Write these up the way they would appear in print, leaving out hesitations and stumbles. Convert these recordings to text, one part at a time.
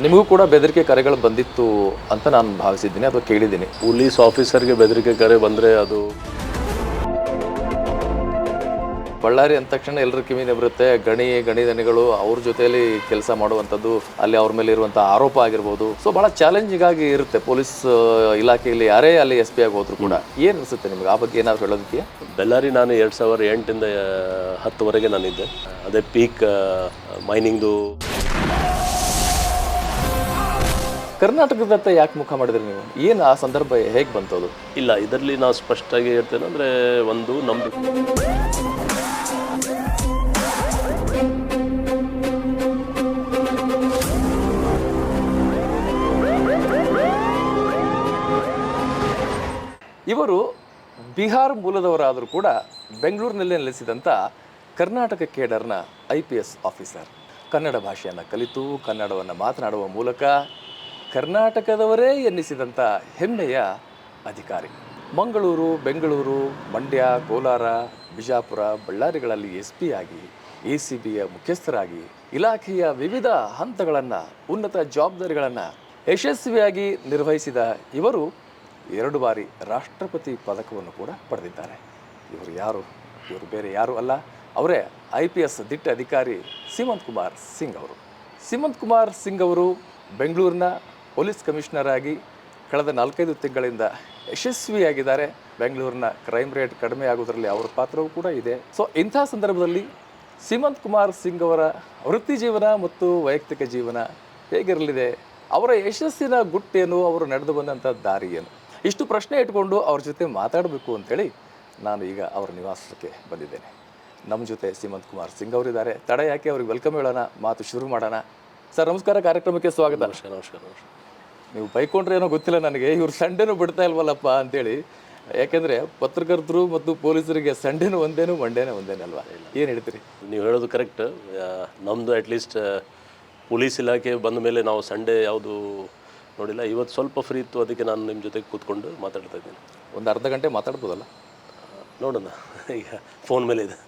ನಿಮಗೂ ಕೂಡ ಬೆದರಿಕೆ ಕರೆಗಳು ಬಂದಿತ್ತು ಅಂತ ನಾನು ಭಾವಿಸಿದ್ದೀನಿ ಅಥವಾ ಕೇಳಿದ್ದೀನಿ. ಪೊಲೀಸ್ ಆಫೀಸರ್ಗೆ ಬೆದರಿಕೆ ಕರೆ ಬಂದರೆ ಅದು ಬಳ್ಳಾರಿ ಅಂದ ತಕ್ಷಣ ಎಲ್ಲರ ಕಿವಿನೇ ಬರುತ್ತೆ. ಗಣಿದನಿಗಳು ಅವ್ರ ಜೊತೆಯಲ್ಲಿ ಕೆಲಸ ಮಾಡುವಂಥದ್ದು, ಅಲ್ಲಿ ಅವ್ರ ಮೇಲೆ ಇರುವಂಥ ಆರೋಪ ಆಗಿರ್ಬೋದು. ಸೊ ಭಾಳ ಚಾಲೆಂಜಿಂಗ್ ಆಗಿ ಇರುತ್ತೆ ಪೊಲೀಸ್ ಇಲಾಖೆಯಲ್ಲಿ ಯಾರೇ ಅಲ್ಲಿ SP ಆಗಿ ಹೋದ್ರು ಕೂಡ. ಏನು ಅನಿಸುತ್ತೆ ನಿಮ್ಗೆ ಆ ಬಗ್ಗೆ ಏನಾದರೂ ಹೇಳೋದಕ್ಕೆ? ಬೆಳ್ಳಾರಿ ನಾನು 2008ಇಂದ 10ವರೆಗೆ ನಾನಿದ್ದೆ. ಅದೇ ಪೀಕ್ ಮೈನಿಂಗ್ದು. ಕರ್ನಾಟಕದತ್ತ ಯಾಕೆ ಮುಖ ಮಾಡಿದ್ರಿ ನೀವು? ಏನು ಆ ಸಂದರ್ಭ ಹೇಗೆ ಬಂತು ಅದು? ಇಲ್ಲ, ಇದರಲ್ಲಿ ನಾವು ಸ್ಪಷ್ಟವಾಗಿ ಹೇಳ್ತೇನೆ ಅಂದರೆ, ಒಂದು ನಮ್ಮದು ಇವರು ಬಿಹಾರ್ ಮೂಲದವರಾದರೂ ಕೂಡ ಬೆಂಗಳೂರಿನಲ್ಲೇ ನೆಲೆಸಿದಂಥ ಕರ್ನಾಟಕ ಕೇಡರ್ನ IPS ಆಫೀಸರ್. ಕನ್ನಡ ಭಾಷೆಯನ್ನು ಕಲಿತು ಕನ್ನಡವನ್ನು ಮಾತನಾಡುವ ಮೂಲಕ ಕರ್ನಾಟಕದವರೇ ಎನ್ನಿಸಿದಂಥ ಹೆಮ್ಮೆಯ ಅಧಿಕಾರಿ. ಮಂಗಳೂರು, ಬೆಂಗಳೂರು, ಮಂಡ್ಯ, ಕೋಲಾರ, ಬಿಜಾಪುರ, ಬಳ್ಳಾರಿಗಳಲ್ಲಿ SP ಆಗಿ, ACBಯ ಮುಖ್ಯಸ್ಥರಾಗಿ, ಇಲಾಖೆಯ ವಿವಿಧ ಹಂತಗಳನ್ನು, ಉನ್ನತ ಜವಾಬ್ದಾರಿಗಳನ್ನು ಯಶಸ್ವಿಯಾಗಿ ನಿರ್ವಹಿಸಿದ ಇವರು 2 ಬಾರಿ ರಾಷ್ಟ್ರಪತಿ ಪದಕವನ್ನು ಕೂಡ ಪಡೆದಿದ್ದಾರೆ. ಇವರು ಯಾರು? ಇವರು ಬೇರೆ ಯಾರು ಅಲ್ಲ, ಅವರೇ IPS ದಿಟ್ಟ ಅಧಿಕಾರಿ ಸೀಮಂತ್ ಕುಮಾರ್ ಸಿಂಗ್ ಅವರು. ಸೀಮಂತ್ ಕುಮಾರ್ ಸಿಂಗ್ ಅವರು ಬೆಂಗಳೂರಿನ ಪೊಲೀಸ್ ಕಮಿಷನರ್ ಆಗಿ ಕಳೆದ 4-5 ತಿಂಗಳಿಂದ ಯಶಸ್ವಿಯಾಗಿದ್ದಾರೆ. ಬೆಂಗಳೂರಿನ ಕ್ರೈಮ್ ರೇಟ್ ಕಡಿಮೆ ಆಗೋದ್ರಲ್ಲಿ ಅವರ ಪಾತ್ರವೂ ಕೂಡ ಇದೆ. ಸೊ ಇಂಥ ಸಂದರ್ಭದಲ್ಲಿ ಸೀಮಂತ್ ಕುಮಾರ್ ಸಿಂಗ್ ಅವರ ವೃತ್ತಿ ಜೀವನ ಮತ್ತು ವೈಯಕ್ತಿಕ ಜೀವನ ಹೇಗಿರಲಿದೆ, ಅವರ ಯಶಸ್ಸಿನ ಗುಟ್ಟೇನು, ಅವರು ನಡೆದು ಬಂದಂಥ ದಾರಿ ಏನು, ಇಷ್ಟು ಪ್ರಶ್ನೆ ಇಟ್ಕೊಂಡು ಅವ್ರ ಜೊತೆ ಮಾತಾಡಬೇಕು ಅಂತೇಳಿ ನಾನು ಈಗ ಅವರ ನಿವಾಸಕ್ಕೆ ಬಂದಿದ್ದೇನೆ. ನಮ್ಮ ಜೊತೆ ಸೀಮಂತ್ ಕುಮಾರ್ ಸಿಂಗ್ ಅವರಿದ್ದಾರೆ. ತಡ ಯಾಕೆ, ಅವ್ರಿಗೆ ವೆಲ್ಕಮ್ ಹೇಳೋಣ, ಮಾತು ಶುರು ಮಾಡೋಣ. ಸರ್ ನಮಸ್ಕಾರ, ಕಾರ್ಯಕ್ರಮಕ್ಕೆ ಸ್ವಾಗತ. ನಮಸ್ಕಾರ. ನೀವು ಬೈಕೊಂಡ್ರೆ ಏನೋ ಗೊತ್ತಿಲ್ಲ ನನಗೆ, ಇವ್ರು ಸಂಡೇನೂ ಬಿಡ್ತಾ ಇಲ್ವಲ್ಲಪ್ಪ ಅಂತೇಳಿ. ಯಾಕೆಂದರೆ ಪತ್ರಕರ್ತರು ಮತ್ತು ಪೊಲೀಸರಿಗೆ ಸಂಡೇನೂ ಒಂದೇನು, ಮಂಡೇನೂ ಒಂದೇನು ಅಲ್ವಾ? ಏನು ಹೇಳ್ತೀರಿ? ನೀವು ಹೇಳೋದು ಕರೆಕ್ಟ್. ನಮ್ಮದು ಅಟ್ಲೀಸ್ಟ್ ಪೊಲೀಸ್ ಇಲಾಖೆ ಬಂದ ಮೇಲೆ ನಾವು ಸಂಡೇ ಯಾವುದು ನೋಡಿಲ್ಲ. ಇವತ್ತು ಸ್ವಲ್ಪ ಫ್ರೀ ಇತ್ತು, ಅದಕ್ಕೆ ನಾನು ನಿಮ್ಮ ಜೊತೆಗೆ ಕೂತ್ಕೊಂಡು ಮಾತಾಡ್ತಾ ಇದ್ದೀನಿ. ಒಂದು ಅರ್ಧ ಗಂಟೆ ಮಾತಾಡ್ಬೋದಲ್ಲ? ನೋಡೋಣ, ಈಗ ಫೋನ್ ಮೇಲೆ ಇದೆ.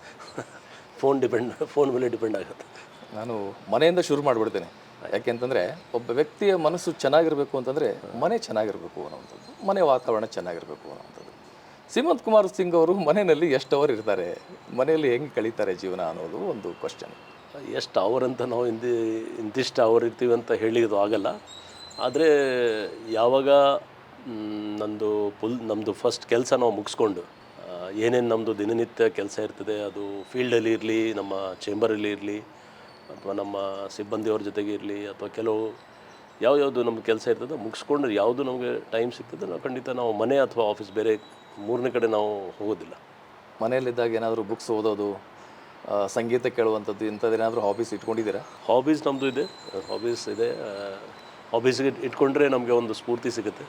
ಫೋನ್ ಮೇಲೆ ಡಿಪೆಂಡ್ ಆಗುತ್ತೆ. ನಾನು ಮನೆಯಿಂದ ಶುರು ಮಾಡಿಬಿಡ್ತೇನೆ. ಯಾಕೆಂತಂದರೆ ಒಬ್ಬ ವ್ಯಕ್ತಿಯ ಮನಸ್ಸು ಚೆನ್ನಾಗಿರಬೇಕು ಅಂತಂದರೆ ಮನೆ ಚೆನ್ನಾಗಿರಬೇಕು ಅನ್ನೋವಂಥದ್ದು, ಮನೆ ವಾತಾವರಣ ಚೆನ್ನಾಗಿರಬೇಕು ಅನ್ನೋವಂಥದ್ದು. ಸೀಮಂತ್ ಕುಮಾರ್ ಸಿಂಗ್ ಅವರು ಮನೆಯಲ್ಲಿ ಎಷ್ಟು ಅವರ್ ಇರ್ತಾರೆ, ಮನೆಯಲ್ಲಿ ಹೆಂಗೆ ಕಳೀತಾರೆ ಜೀವನ ಅನ್ನೋದು ಒಂದು ಕ್ವಶನ್. ಎಷ್ಟು ಅವರಂತ ನಾವು ಇಂತಿಷ್ಟು ಅವರ್ ಇರ್ತೀವಿ ಅಂತ ಹೇಳಿದ್ದು ಆಗಲ್ಲ. ಆದರೆ ಯಾವಾಗ ನಮ್ಮದು ಫಸ್ಟ್ ಕೆಲಸ ನಾವು ಮುಗಿಸ್ಕೊಂಡು ಏನೇನು ನಮ್ಮದು ದಿನನಿತ್ಯ ಕೆಲಸ ಇರ್ತದೆ, ಅದು ಫೀಲ್ಡಲ್ಲಿ ಇರಲಿ, ನಮ್ಮ ಚೇಂಬರಲ್ಲಿ ಇರಲಿ, ಅಥವಾ ನಮ್ಮ ಸಿಬ್ಬಂದಿಯವ್ರ ಜೊತೆಗೆ ಇರಲಿ, ಅಥವಾ ಕೆಲವು ಯಾವ್ಯಾವುದು ನಮ್ಮ ಕೆಲಸ ಇರ್ತದೆ ಮುಗಿಸ್ಕೊಂಡ್ರೆ ಯಾವುದು ನಮಗೆ ಟೈಮ್ ಸಿಗ್ತದೆ, ನಾವು ಖಂಡಿತ ನಾವು ಮನೆ ಅಥವಾ ಆಫೀಸ್ ಬೇರೆ 3ನೇ ಕಡೆ ನಾವು ಹೋಗೋದಿಲ್ಲ. ಮನೆಯಲ್ಲಿದ್ದಾಗ ಏನಾದರೂ ಬುಕ್ಸ್ ಓದೋದು, ಸಂಗೀತ ಕೇಳುವಂಥದ್ದು, ಇಂಥದ್ದೇನಾದರೂ ಹಾಬೀಸ್ ಇಟ್ಕೊಂಡಿದ್ದೀರಾ? ಹಾಬೀಸ್ ನಮ್ಮದು ಇದೆ. ಹಾಬೀಸ್ಗೆ ಇಟ್ಕೊಂಡ್ರೆ ನಮಗೆ ಒಂದು ಸ್ಫೂರ್ತಿ ಸಿಗುತ್ತೆ.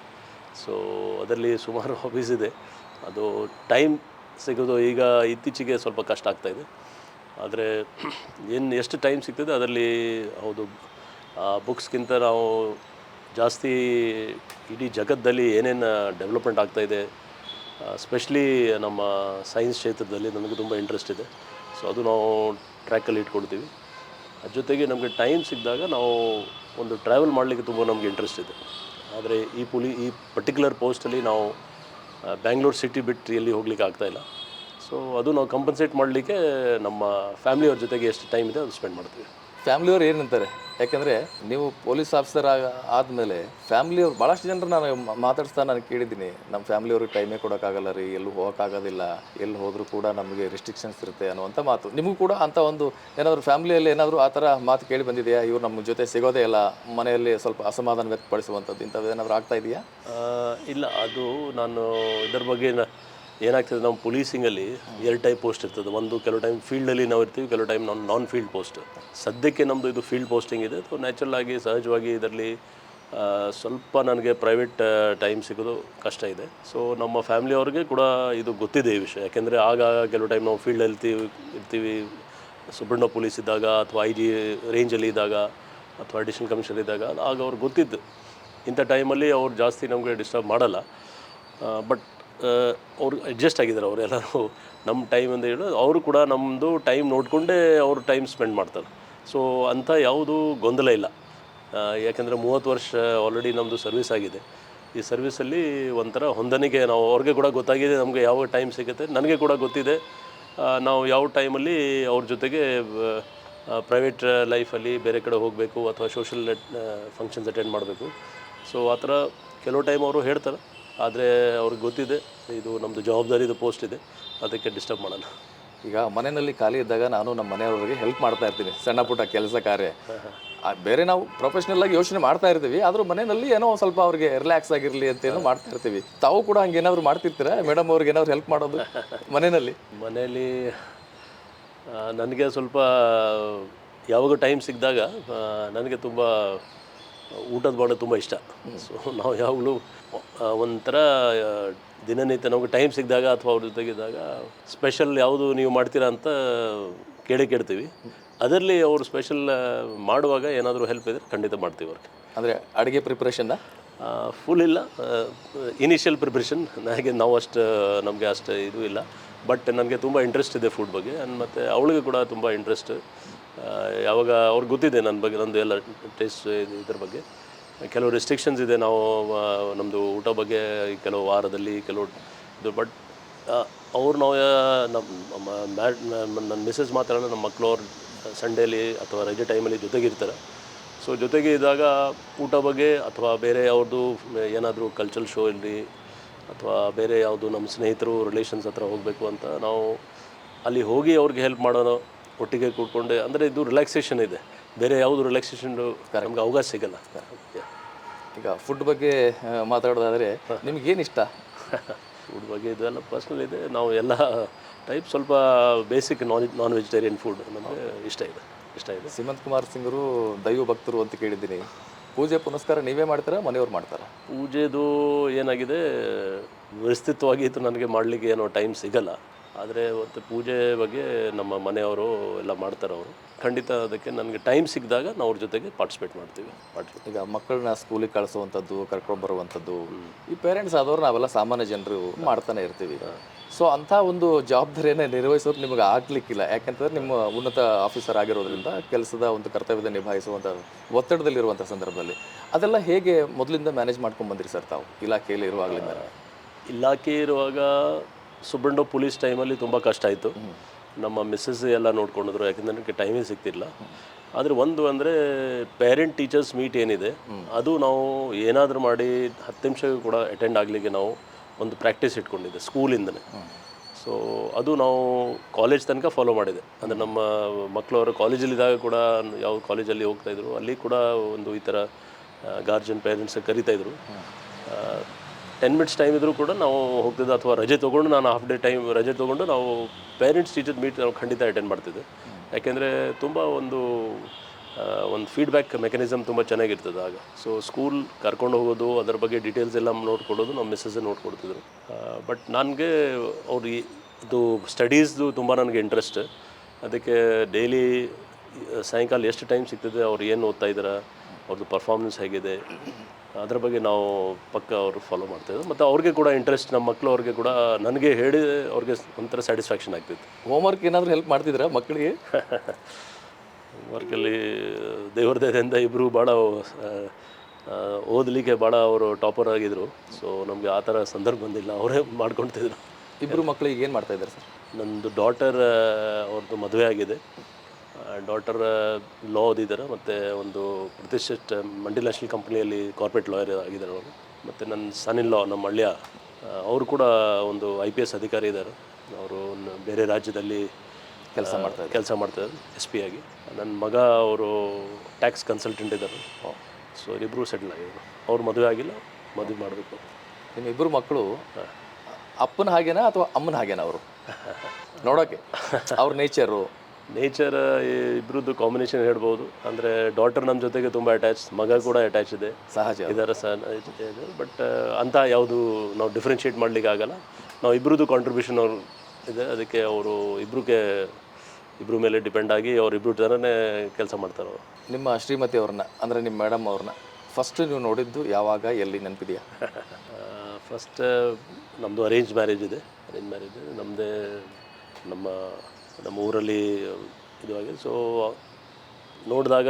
ಸೊ ಅದರಲ್ಲಿ ಸುಮಾರು ಹಾಬೀಸ್ ಇದೆ. ಅದು ಟೈಮ್ ಸಿಗೋದು ಈಗ ಇತ್ತೀಚೆಗೆ ಸ್ವಲ್ಪ ಕಷ್ಟ ಆಗ್ತಾಯಿದೆ. ಆದರೆ ಎಷ್ಟು ಟೈಮ್ ಸಿಗ್ತದೆ ಅದರಲ್ಲಿ, ಹೌದು, ಬುಕ್ಸ್ಗಿಂತ ನಾವು ಜಾಸ್ತಿ ಇಡೀ ಜಗತ್ತಲ್ಲಿ ಏನೇನು ಡೆವಲಪ್ಮೆಂಟ್ ಆಗ್ತಾಯಿದೆ, ಸ್ಪೆಷಲಿ ನಮ್ಮ ಸೈನ್ಸ್ ಕ್ಷೇತ್ರದಲ್ಲಿ ನನಗೆ ತುಂಬ ಇಂಟ್ರೆಸ್ಟ್ ಇದೆ. ಸೊ ಅದು ನಾವು ಟ್ರ್ಯಾಕಲ್ಲಿ ಇಟ್ಕೊಳ್ತೀವಿ. ಅದ್ರ ಜೊತೆಗೆ ನಮಗೆ ಟೈಮ್ ಸಿಕ್ಕಿದಾಗ ನಾವು ಒಂದು ಟ್ರಾವೆಲ್ ಮಾಡಲಿಕ್ಕೆ ತುಂಬ ನಮಗೆ ಇಂಟ್ರೆಸ್ಟ್ ಇದೆ. ಆದರೆ ಈ ಪರ್ಟಿಕ್ಯುಲರ್ ಪೋಸ್ಟಲ್ಲಿ ನಾವು ಬ್ಯಾಂಗ್ಳೂರು ಸಿಟಿ ಬಿಟ್ಟು ಎಲ್ಲಿ ಹೋಗ್ಲಿಕ್ಕೆ ಆಗ್ತಾಯಿಲ್ಲ. ಸೊ ಅದು ನಾವು ಕಂಪನ್ಸೇಟ್ ಮಾಡಲಿಕ್ಕೆ ನಮ್ಮ ಫ್ಯಾಮಿಲಿಯವ್ರ ಜೊತೆಗೆ ಎಷ್ಟು ಟೈಮ್ ಇದೆ ಅದು ಸ್ಪೆಂಡ್ ಮಾಡ್ತೀವಿ. ಫ್ಯಾಮ್ಲಿಯವ್ರು ಏನಂತಾರೆ? ಯಾಕೆಂದರೆ ನೀವು ಪೊಲೀಸ್ ಆಫೀಸರ್ ಆದಮೇಲೆ ಫ್ಯಾಮ್ಲಿಯವ್ರು ಭಾಳಷ್ಟು ಜನರು ನಾನು ಮಾತಾಡ್ಸ್ತಾ ನಾನು ಕೇಳಿದ್ದೀನಿ, ನಮ್ಮ ಫ್ಯಾಮ್ಲಿಯವ್ರಿಗೆ ಟೈಮೇ ಕೊಡೋಕ್ಕಾಗಲ್ಲ ರೀ, ಎಲ್ಲೂ ಹೋಗೋಕ್ಕಾಗೋದಿಲ್ಲ, ಎಲ್ಲಿ ಹೋದರೂ ಕೂಡ ನಮಗೆ ರೆಸ್ಟ್ರಿಕ್ಷನ್ಸ್ ಇರುತ್ತೆ ಅನ್ನುವಂಥ ಮಾತು. ನಿಮಗೂ ಕೂಡ ಅಂಥ ಒಂದು ಏನಾದರೂ ಫ್ಯಾಮ್ಲಿಯಲ್ಲಿ ಏನಾದರೂ ಆ ಥರ ಮಾತು ಕೇಳಿ ಬಂದಿದೆಯಾ? ಇವ್ರು ನಮ್ಮ ಜೊತೆ ಸಿಗೋದೇ ಇಲ್ಲ, ಮನೆಯಲ್ಲಿ ಸ್ವಲ್ಪ ಅಸಮಾಧಾನ ವ್ಯಕ್ತಪಡಿಸುವಂಥದ್ದು ಇಂಥದ್ದು ಏನಾದರೂ ಆಗ್ತಾ ಇದೆಯಾ? ಇಲ್ಲ, ಅದು ನಾನು ಇದರ ಬಗ್ಗೆ ಏನಾಗ್ತದೆ, ನಮ್ಮ ಪೊಲೀಸಿಂಗಲ್ಲಿ 2 ಟೈಪ್ ಪೋಸ್ಟ್ ಇರ್ತದೆ. ಒಂದು ಕೆಲವು ಟೈಮ್ ಫೀಲ್ಡಲ್ಲಿ ನಾವು ಇರ್ತೀವಿ, ಕೆಲವು ಟೈಮ್ ನಾನ್ ಫೀಲ್ಡ್ ಪೋಸ್ಟ್. ಸದ್ಯಕ್ಕೆ ನಮ್ಮದು ಇದು ಫೀಲ್ಡ್ ಪೋಸ್ಟಿಂಗ್ ಇದೆ. ಸೊ ನ್ಯಾಚುರಲ್ ಆಗಿ ಸಹಜವಾಗಿ ಇದರಲ್ಲಿ ಸ್ವಲ್ಪ ನನಗೆ ಪ್ರೈವೇಟ್ ಟೈಮ್ ಸಿಗೋದು ಕಷ್ಟ ಇದೆ. ಸೊ ನಮ್ಮ ಫ್ಯಾಮಿಲಿಯವ್ರಿಗೆ ಕೂಡ ಇದು ಗೊತ್ತಿದೆ ಈ ವಿಷಯ. ಯಾಕೆಂದರೆ ಆಗ ಕೆಲವು ಟೈಮ್ ನಾವು ಫೀಲ್ಡಲ್ಲಿ ಇರ್ತೀವಿ, ಸುಬ್ರಹ್ಮಣ್ಯ ಪೊಲೀಸ್ ಇದ್ದಾಗ, ಅಥವಾ IG ರೇಂಜಲ್ಲಿ ಇದ್ದಾಗ, ಅಥವಾ ಅಡಿಷನಲ್ ಕಮಿಷನರ್ ಇದ್ದಾಗ, ಆಗ ಅವ್ರಿಗೆ ಗೊತ್ತಿದ್ದು ಇಂಥ ಟೈಮಲ್ಲಿ ಅವ್ರು ಜಾಸ್ತಿ ನಮಗೆ ಡಿಸ್ಟರ್ಬ್ ಮಾಡಲ್ಲ. ಬಟ್ ಅವರು ಅಡ್ಜಸ್ಟ್ ಆಗಿದ್ದಾರೆ, ಅವರೆಲ್ಲರೂ ನಮ್ಮ ಟೈಮ್ ಅಂತ ಹೇಳೋದು. ಅವರು ಕೂಡ ನಮ್ಮದು ಟೈಮ್ ನೋಡಿಕೊಂಡೇ ಅವರು ಟೈಮ್ ಸ್ಪೆಂಡ್ ಮಾಡ್ತಾರೆ. ಸೊ ಅಂಥ ಯಾವುದೂ ಗೊಂದಲ ಇಲ್ಲ. ಯಾಕೆಂದರೆ 30 ವರ್ಷ ಆಲ್ರೆಡಿ ನಮ್ಮದು ಸರ್ವಿಸ್ ಆಗಿದೆ. ಈ ಸರ್ವಿಸಲ್ಲಿ ಒಂಥರ ಹೊಂದಾಣಿಕೆ, ನಾವು ಅವ್ರಿಗೆ ಕೂಡ ಗೊತ್ತಾಗಿದೆ ನಮಗೆ ಯಾವ ಟೈಮ್ ಸಿಗುತ್ತೆ, ನನಗೆ ಕೂಡ ಗೊತ್ತಿದೆ ನಾವು ಯಾವ ಟೈಮಲ್ಲಿ ಅವ್ರ ಜೊತೆಗೆ ಪ್ರೈವೇಟ್ ಲೈಫಲ್ಲಿ ಬೇರೆ ಕಡೆ ಹೋಗಬೇಕು ಅಥವಾ ಸೋಷಲ್ ಫಂಕ್ಷನ್ಸ್ ಅಟೆಂಡ್ ಮಾಡಬೇಕು. ಸೊ ಆ ಥರ ಕೆಲವು ಟೈಮ್ ಅವರು ಹೇಳ್ತಾರೆ, ಆದರೆ ಅವ್ರಿಗೆ ಗೊತ್ತಿದೆ ಇದು ನಮ್ಮದು ಜವಾಬ್ದಾರಿದು ಪೋಸ್ಟ್ ಇದೆ, ಅದಕ್ಕೆ ಡಿಸ್ಟರ್ಬ್ ಮಾಡಲ್ಲ. ಈಗ ಮನೆಯಲ್ಲಿ ಖಾಲಿ ಇದ್ದಾಗ ನಾನು ನಮ್ಮ ಮನೆಯವರಿಗೆ ಹೆಲ್ಪ್ ಮಾಡ್ತಾ ಇರ್ತೀನಿ, ಸಣ್ಣ ಪುಟ್ಟ ಕೆಲಸ ಕಾರ್ಯ. ಬೇರೆ ನಾವು ಪ್ರೊಫೆಷ್ನಲ್ ಆಗಿ ಯೋಚನೆ ಮಾಡ್ತಾ ಇರ್ತೀವಿ, ಆದರೂ ಮನೆಯಲ್ಲಿ ಏನೋ ಸ್ವಲ್ಪ ಅವ್ರಿಗೆ ರಿಲ್ಯಾಕ್ಸ್ ಆಗಿರಲಿ ಅಂತ ಏನೋ ಮಾಡ್ತಾ ಇರ್ತೀವಿ. ತಾವು ಕೂಡ ಹಂಗೆ ಏನಾದ್ರು ಮಾಡ್ತಿರ್ತೀರಾ ಮೇಡಮ್ ಅವ್ರಿಗೆ ಏನಾದ್ರು ಹೆಲ್ಪ್ ಮಾಡೋದು ಮನೆಯಲ್ಲಿ? ಮನೆಯಲ್ಲಿ ನನಗೆ ಸ್ವಲ್ಪ ಯಾವಾಗ ಟೈಮ್ ಸಿಕ್ಕಿದಾಗ ನನಗೆ ತುಂಬ ಊಟದ ಮಾಡೋದು ತುಂಬ ಇಷ್ಟ. ಸೊ ನಾವು ಯಾವಾಗಲೂ ಒಂಥರ ದಿನನಿತ್ಯ ನಮಗೆ ಟೈಮ್ ಸಿಕ್ಕಿದಾಗ ಅಥವಾ ಅವ್ರ ಜೊತೆಗಿದ್ದಾಗ ಸ್ಪೆಷಲ್ ಯಾವುದು ನೀವು ಮಾಡ್ತೀರಾ ಅಂತ ಕೇಳ್ತೀವಿ. ಅದರಲ್ಲಿ ಅವರು ಸ್ಪೆಷಲ್ ಮಾಡುವಾಗ ಏನಾದರೂ ಹೆಲ್ಪ್ ಇದ್ದರೆ ಖಂಡಿತ ಮಾಡ್ತೀವಿ ಅವ್ರಿಗೆ. ಅಂದರೆ ಅಡುಗೆ ಪ್ರಿಪ್ರೇಷನ್ನ ಫುಲ್ ಇಲ್ಲ, ಇನಿಷಿಯಲ್ ಪ್ರಿಪ್ರೇಷನ್ ನಮಗೆ ಅಷ್ಟು ಇದು ಇಲ್ಲ. ಬಟ್ ನನಗೆ ತುಂಬ ಇಂಟ್ರೆಸ್ಟ್ ಇದೆ ಫುಡ್ ಬಗ್ಗೆ, ಮತ್ತು ಅವಳಿಗೆ ಕೂಡ ತುಂಬ ಇಂಟ್ರೆಸ್ಟ್. ಯಾವಾಗ ಅವ್ರಿಗೆ ಗೊತ್ತಿದೆ ನನ್ನ ಬಗ್ಗೆ, ನಂದು ಎಲ್ಲ ಟೇಸ್ಟ್ ಇದ್ರ ಬಗ್ಗೆ. ಕೆಲವು ರೆಸ್ಟ್ರಿಕ್ಷನ್ಸ್ ಇದೆ ನಾವು ನಮ್ಮದು ಊಟ ಬಗ್ಗೆ ಕೆಲವು ವಾರದಲ್ಲಿ ಕೆಲವು ಇದು. ಬಟ್ ನಾವು ನನ್ನ ಮಿಸ್ಸಸ್ ಮಾತಾಡೋಣ, ನಮ್ಮ ಮಕ್ಕಳು ಅವ್ರು ಸಂಡೇಲಿ ಅಥವಾ ರಜೆ ಟೈಮಲ್ಲಿ ಜೊತೆಗಿರ್ತಾರೆ. ಸೊ ಜೊತೆಗೆ ಇದ್ದಾಗ ಊಟ ಬಗ್ಗೆ ಅಥವಾ ಬೇರೆ ಅವ್ರದ್ದು ಏನಾದರೂ ಕಲ್ಚರಲ್ ಶೋ ಇರಲಿ ಅಥವಾ ಬೇರೆ ಯಾವುದು ನಮ್ಮ ಸ್ನೇಹಿತರು ರಿಲೇಷನ್ಸ್ ಹತ್ರ ಹೋಗಬೇಕು ಅಂತ ನಾವು ಅಲ್ಲಿ ಹೋಗಿ ಅವ್ರಿಗೆ ಹೆಲ್ಪ್ ಮಾಡೋಣ, ಒಟ್ಟಿಗೆ ಕೂತ್ಕೊಂಡೆ. ಅಂದರೆ ಇದು ರಿಲ್ಯಾಕ್ಸೇಷನ್ ಇದೆ, ಬೇರೆ ಯಾವುದು ರಿಲ್ಯಾಕ್ಸೇಷನ್ ನಮ್ಗೆ ಅವಕಾಶ ಸಿಗಲ್ಲ. ಈಗ ಫುಡ್ ಬಗ್ಗೆ ಮಾತಾಡೋದಾದರೆ ನಿಮಗೇನು ಇಷ್ಟ? ಫುಡ್ ಬಗ್ಗೆ ಇದೆಲ್ಲ ಪರ್ಸ್ನಲ್ ಇದೆ. ನಾವು ಎಲ್ಲ ಟೈಪ್ ಸ್ವಲ್ಪ ಬೇಸಿಕ್ ನಾನ್ ವೆಜಿಟೇರಿಯನ್ ಫುಡ್ ನಮಗೆ ಇಷ್ಟ ಇದೆ. ಸಿಮಂತ್ ಕುಮಾರ್ ಸಿಂಗರು ದೈವ ಭಕ್ತರು ಅಂತ ಕೇಳಿದ್ದೀನಿ. ಪೂಜೆ ಪುನಸ್ಕಾರ ನೀವೇ ಮಾಡ್ತಾರಾ ಮನೆಯವ್ರು ಮಾಡ್ತಾರಾ? ಪೂಜೆದು ಏನಾಗಿದೆ, ವ್ಯವಸ್ಥಿತವಾಗಿ ಇದು ನನಗೆ ಮಾಡಲಿಕ್ಕೆ ಏನೋ ಟೈಮ್ ಸಿಗಲ್ಲ. ಆದರೆ ಮತ್ತು ಪೂಜೆ ಬಗ್ಗೆ ನಮ್ಮ ಮನೆಯವರು ಎಲ್ಲ ಮಾಡ್ತಾರೆ. ಅವರು ಖಂಡಿತ ಅದಕ್ಕೆ ನನಗೆ ಟೈಮ್ ಸಿಕ್ಕಿದಾಗ ನಾವು ಅವ್ರ ಜೊತೆಗೆ ಪಾರ್ಟಿಸಿಪೇಟ್ ಮಾಡ್ತೀವಿ. ಈಗ ಮಕ್ಕಳನ್ನ ಸ್ಕೂಲಿಗೆ ಕಳಿಸುವಂಥದ್ದು, ಕರ್ಕೊಂಡು ಬರುವಂಥದ್ದು, ಈ ಪೇರೆಂಟ್ಸ್ ಆದವ್ರು ನಾವೆಲ್ಲ ಸಾಮಾನ್ಯ ಜನರು ಮಾಡ್ತಾನೆ ಇರ್ತೀವಿ. ಸೊ ಅಂಥ ಒಂದು ಜವಾಬ್ದಾರಿಯನ್ನು ನಿರ್ವಹಿಸೋದು ನಿಮಗೆ ಆಗಲಿಕ್ಕಿಲ್ಲ, ಯಾಕೆಂತಂದರೆ ನಿಮ್ಮ ಉನ್ನತ ಆಫೀಸರ್ ಆಗಿರೋದ್ರಿಂದ ಕೆಲಸದ ಒಂದು ಕರ್ತವ್ಯದ ನಿಭಾಯಿಸುವಂಥ ಒತ್ತಡದಲ್ಲಿರುವಂಥ ಸಂದರ್ಭದಲ್ಲಿ ಅದೆಲ್ಲ ಹೇಗೆ ಮೊದಲಿಂದ ಮ್ಯಾನೇಜ್ ಮಾಡ್ಕೊಂಡು ಬಂದಿರಿ ಸರ್ ತಾವು ಇಲಾಖೆಯಲ್ಲಿ ಇರುವಾಗಲಿಂದ? ಇಲಾಖೆ ಇರುವಾಗ ಸುಬ್ರಂಡೋ ಪೊಲೀಸ್ ಟೈಮಲ್ಲಿ ತುಂಬ ಕಷ್ಟ ಆಯಿತು. ನಮ್ಮ ಮಿಸ್ಸಸ್ ಎಲ್ಲ ನೋಡ್ಕೊಂಡಿದ್ರು, ಯಾಕೆಂದರೆ ನನಗೆ ಟೈಮೇ ಸಿಗ್ತಿಲ್ಲ. ಆದರೆ ಒಂದು ಅಂದರೆ ಪೇರೆಂಟ್ ಟೀಚರ್ಸ್ ಮೀಟ್ ಏನಿದೆ ಅದು ನಾವು ಏನಾದರೂ ಮಾಡಿ 10 ನಿಮಿಷ ಕೂಡ ಅಟೆಂಡ್ ಆಗಲಿಕ್ಕೆ ನಾವು ಒಂದು ಪ್ರಾಕ್ಟೀಸ್ ಇಟ್ಕೊಂಡಿದ್ದೆ ಸ್ಕೂಲಿಂದನೇ. ಸೊ ಅದು ನಾವು ಕಾಲೇಜ್ ತನಕ ಫಾಲೋ ಮಾಡಿದೆ. ಅಂದರೆ ನಮ್ಮ ಮಕ್ಕಳವರು ಕಾಲೇಜಲ್ಲಿದ್ದಾಗ ಕೂಡ ಯಾವ ಕಾಲೇಜಲ್ಲಿ ಹೋಗ್ತಾಯಿದ್ರು ಅಲ್ಲಿ ಕೂಡ ಒಂದು ಈ ಥರ ಗಾರ್ಜನ್ ಪೇರೆಂಟ್ಸ್ ಕರಿತಾಯಿದ್ರು. 10 ಮಿನಿಟ್ಸ್ ಟೈಮ್ ಇದ್ದರೂ ಕೂಡ ನಾವು ಹೋಗ್ತಿದ್ದೆ, ಅಥವಾ ರಜೆ ತೊಗೊಂಡು ನಾನು ಹಾಫ್ ಡೇ ಟೈಮ್ ರಜೆ ತೊಗೊಂಡು ನಾವು ಪೇರೆಂಟ್ಸ್ ಟೀಚರ್ ಮೀಟ್ ನಾವು ಖಂಡಿತ ಅಟೆಂಡ್ ಮಾಡ್ತಿದ್ದೆ. ಯಾಕೆಂದರೆ ತುಂಬ ಒಂದು ಫೀಡ್ಬ್ಯಾಕ್ ಮೆಕ್ಯಾನಿಸಮ್ ತುಂಬ ಚೆನ್ನಾಗಿರ್ತದೆ ಆಗ. ಸೊ ಸ್ಕೂಲ್ ಕರ್ಕೊಂಡು ಹೋಗೋದು, ಅದರ ಬಗ್ಗೆ ಡೀಟೇಲ್ಸ್ ಎಲ್ಲ ನೋಡ್ಕೊಡೋದು ನಮ್ಮ ಮಿಸ್ಸಸ್ಸೇ ನೋಡ್ಕೊಡ್ತಿದ್ರು. ಬಟ್ ನನಗೆ ಇದು ಸ್ಟಡೀಸ್ದು ತುಂಬ ನನಗೆ ಇಂಟ್ರೆಸ್ಟ್. ಅದಕ್ಕೆ ಡೈಲಿ ಸಾಯಂಕಾಲ ಎಷ್ಟು ಟೈಮ್ ಸಿಗ್ತದೆ, ಅವ್ರು ಏನು ಓದ್ತಾ ಇದ್ದಾರೆ, ಅವ್ರದ್ದು ಪರ್ಫಾರ್ಮೆನ್ಸ್ ಹೇಗಿದೆ, ಅದರ ಬಗ್ಗೆ ನಾವು ಪಕ್ಕ ಅವರು ಫಾಲೋ ಮಾಡ್ತಾಯಿದ್ರು. ಮತ್ತು ಅವ್ರಿಗೆ ಕೂಡ ಇಂಟ್ರೆಸ್ಟ್, ನಮ್ಮ ಮಕ್ಕಳು ಅವ್ರಿಗೆ ಕೂಡ ನನಗೆ ಹೇಳಿ ಅವ್ರಿಗೆ ಒಂಥರ ಸ್ಯಾಟಿಸ್ಫ್ಯಾಕ್ಷನ್ ಆಗ್ತಿತ್ತು. ಹೋಮ್ವರ್ಕ್ ಏನಾದರೂ ಹೆಲ್ಪ್ ಮಾಡ್ತಿದ್ರಾ ಮಕ್ಕಳಿಗೆ? ವರ್ಕಲ್ಲಿ ದೇವ್ರ ದಯದಿಂದ ಇಬ್ಬರು ಭಾಳ ಓದಲಿಕ್ಕೆ ಭಾಳ ಅವರು ಟಾಪರ್ ಆಗಿದ್ದರು. ಸೊ ನಮಗೆ ಆ ಥರ ಸಂದರ್ಭ ಬಂದಿಲ್ಲ, ಅವರೇ ಮಾಡ್ಕೊಳ್ತಿದ್ರು. ಇಬ್ಬರು ಮಕ್ಕಳಿಗೆ ಏನು ಮಾಡ್ತಾಯಿದ್ದಾರೆ ಸರ್? ನಂದು ಡಾಟರ್ ಅವ್ರದ್ದು ಮದುವೆ ಆಗಿದೆ. ಡಾಟರ್ ಲಾ ಓದಿದ್ದಾರೆ, ಮತ್ತು ಒಂದು ಪ್ರತಿಷ್ಠಿತ ಮಲ್ಟಿನ್ಯಾಷನಲ್ ಕಂಪ್ನಿಯಲ್ಲಿ ಕಾರ್ಪೊರೇಟ್ ಲಾಯರ್ ಆಗಿದ್ದಾರೆ ಅವರು. ಮತ್ತು ನನ್ನ ಸನ್ ಇನ್ ಲಾ ನಮ್ಮ ಹಳ್ಳಿಯ ಅವರು ಕೂಡ ಒಂದು IPS ಅಧಿಕಾರಿ ಇದ್ದಾರೆ. ಅವರು ಬೇರೆ ರಾಜ್ಯದಲ್ಲಿ ಕೆಲಸ ಮಾಡ್ತಾಯಿದ್ದಾರೆ SP ಆಗಿ. ನನ್ನ ಮಗ ಅವರು ಟ್ಯಾಕ್ಸ್ ಕನ್ಸಲ್ಟೆಂಟ್ ಇದ್ದಾರೆ. ಸೊ ಇಬ್ಬರು ಸೆಟ್ಲ್ ಆಗಿದ್ರು. ಅವ್ರು ಮದುವೆ ಆಗಿಲ್ಲ, ಮದುವೆ ಮಾಡಬೇಕು. ನಿಮ್ಮ ಇಬ್ಬರು ಮಕ್ಕಳು ಅಪ್ಪನ ಹಾಗೇನಾ ಅಥವಾ ಅಮ್ಮನ ಹಾಗೇನಾ ಅವರು ನೋಡೋಕ್ಕೆ? ಅವ್ರ ನೇಚರ್ ಇಬ್ಬರದ್ದು ಕಾಂಬಿನೇಷನ್ ಹೇಳ್ಬೋದು. ಅಂದರೆ ಡಾಟರ್ ನಮ್ಮ ಜೊತೆಗೆ ತುಂಬ ಅಟ್ಯಾಚ್, ಮಗ ಕೂಡ ಅಟ್ಯಾಚ್ ಇದೆ, ಸಹಜ ಇದರ ಜೊತೆ ಇದೆ. ಬಟ್ ಅಂತ ಯಾವುದು ನಾವು ಡಿಫ್ರೆನ್ಷಿಯೇಟ್ ಮಾಡಲಿಕ್ಕೆ ಆಗಲ್ಲ. ನಾವು ಇಬ್ಬರದ್ದು ಕಾಂಟ್ರಿಬ್ಯೂಷನ್ ಅವ್ರು ಇದೆ, ಅದಕ್ಕೆ ಅವರು ಇಬ್ಬರ ಮೇಲೆ ಡಿಪೆಂಡ್ ಆಗಿ ಅವರಿಬ್ಬರು ಥರನೇ ಕೆಲಸ ಮಾಡ್ತಾರೆ ಅವರು. ನಿಮ್ಮ ಶ್ರೀಮತಿ ಅವ್ರನ್ನ, ಅಂದರೆ ನಿಮ್ಮ ಮೇಡಮ್ ಅವ್ರನ್ನ ಫಸ್ಟ್ ನೀವು ನೋಡಿದ್ದು ಯಾವಾಗ, ಎಲ್ಲಿ ನೆನಪಿದೆಯಾ? ಫಸ್ಟ್ ನಮ್ಮದು ಅರೇಂಜ್ ಮ್ಯಾರೇಜ್ ಇದೆ. ನಮ್ಮದೇ ನಮ್ಮ ಊರಲ್ಲಿ ಇದು ಆಗಿದೆ. ಸೊ ನೋಡಿದಾಗ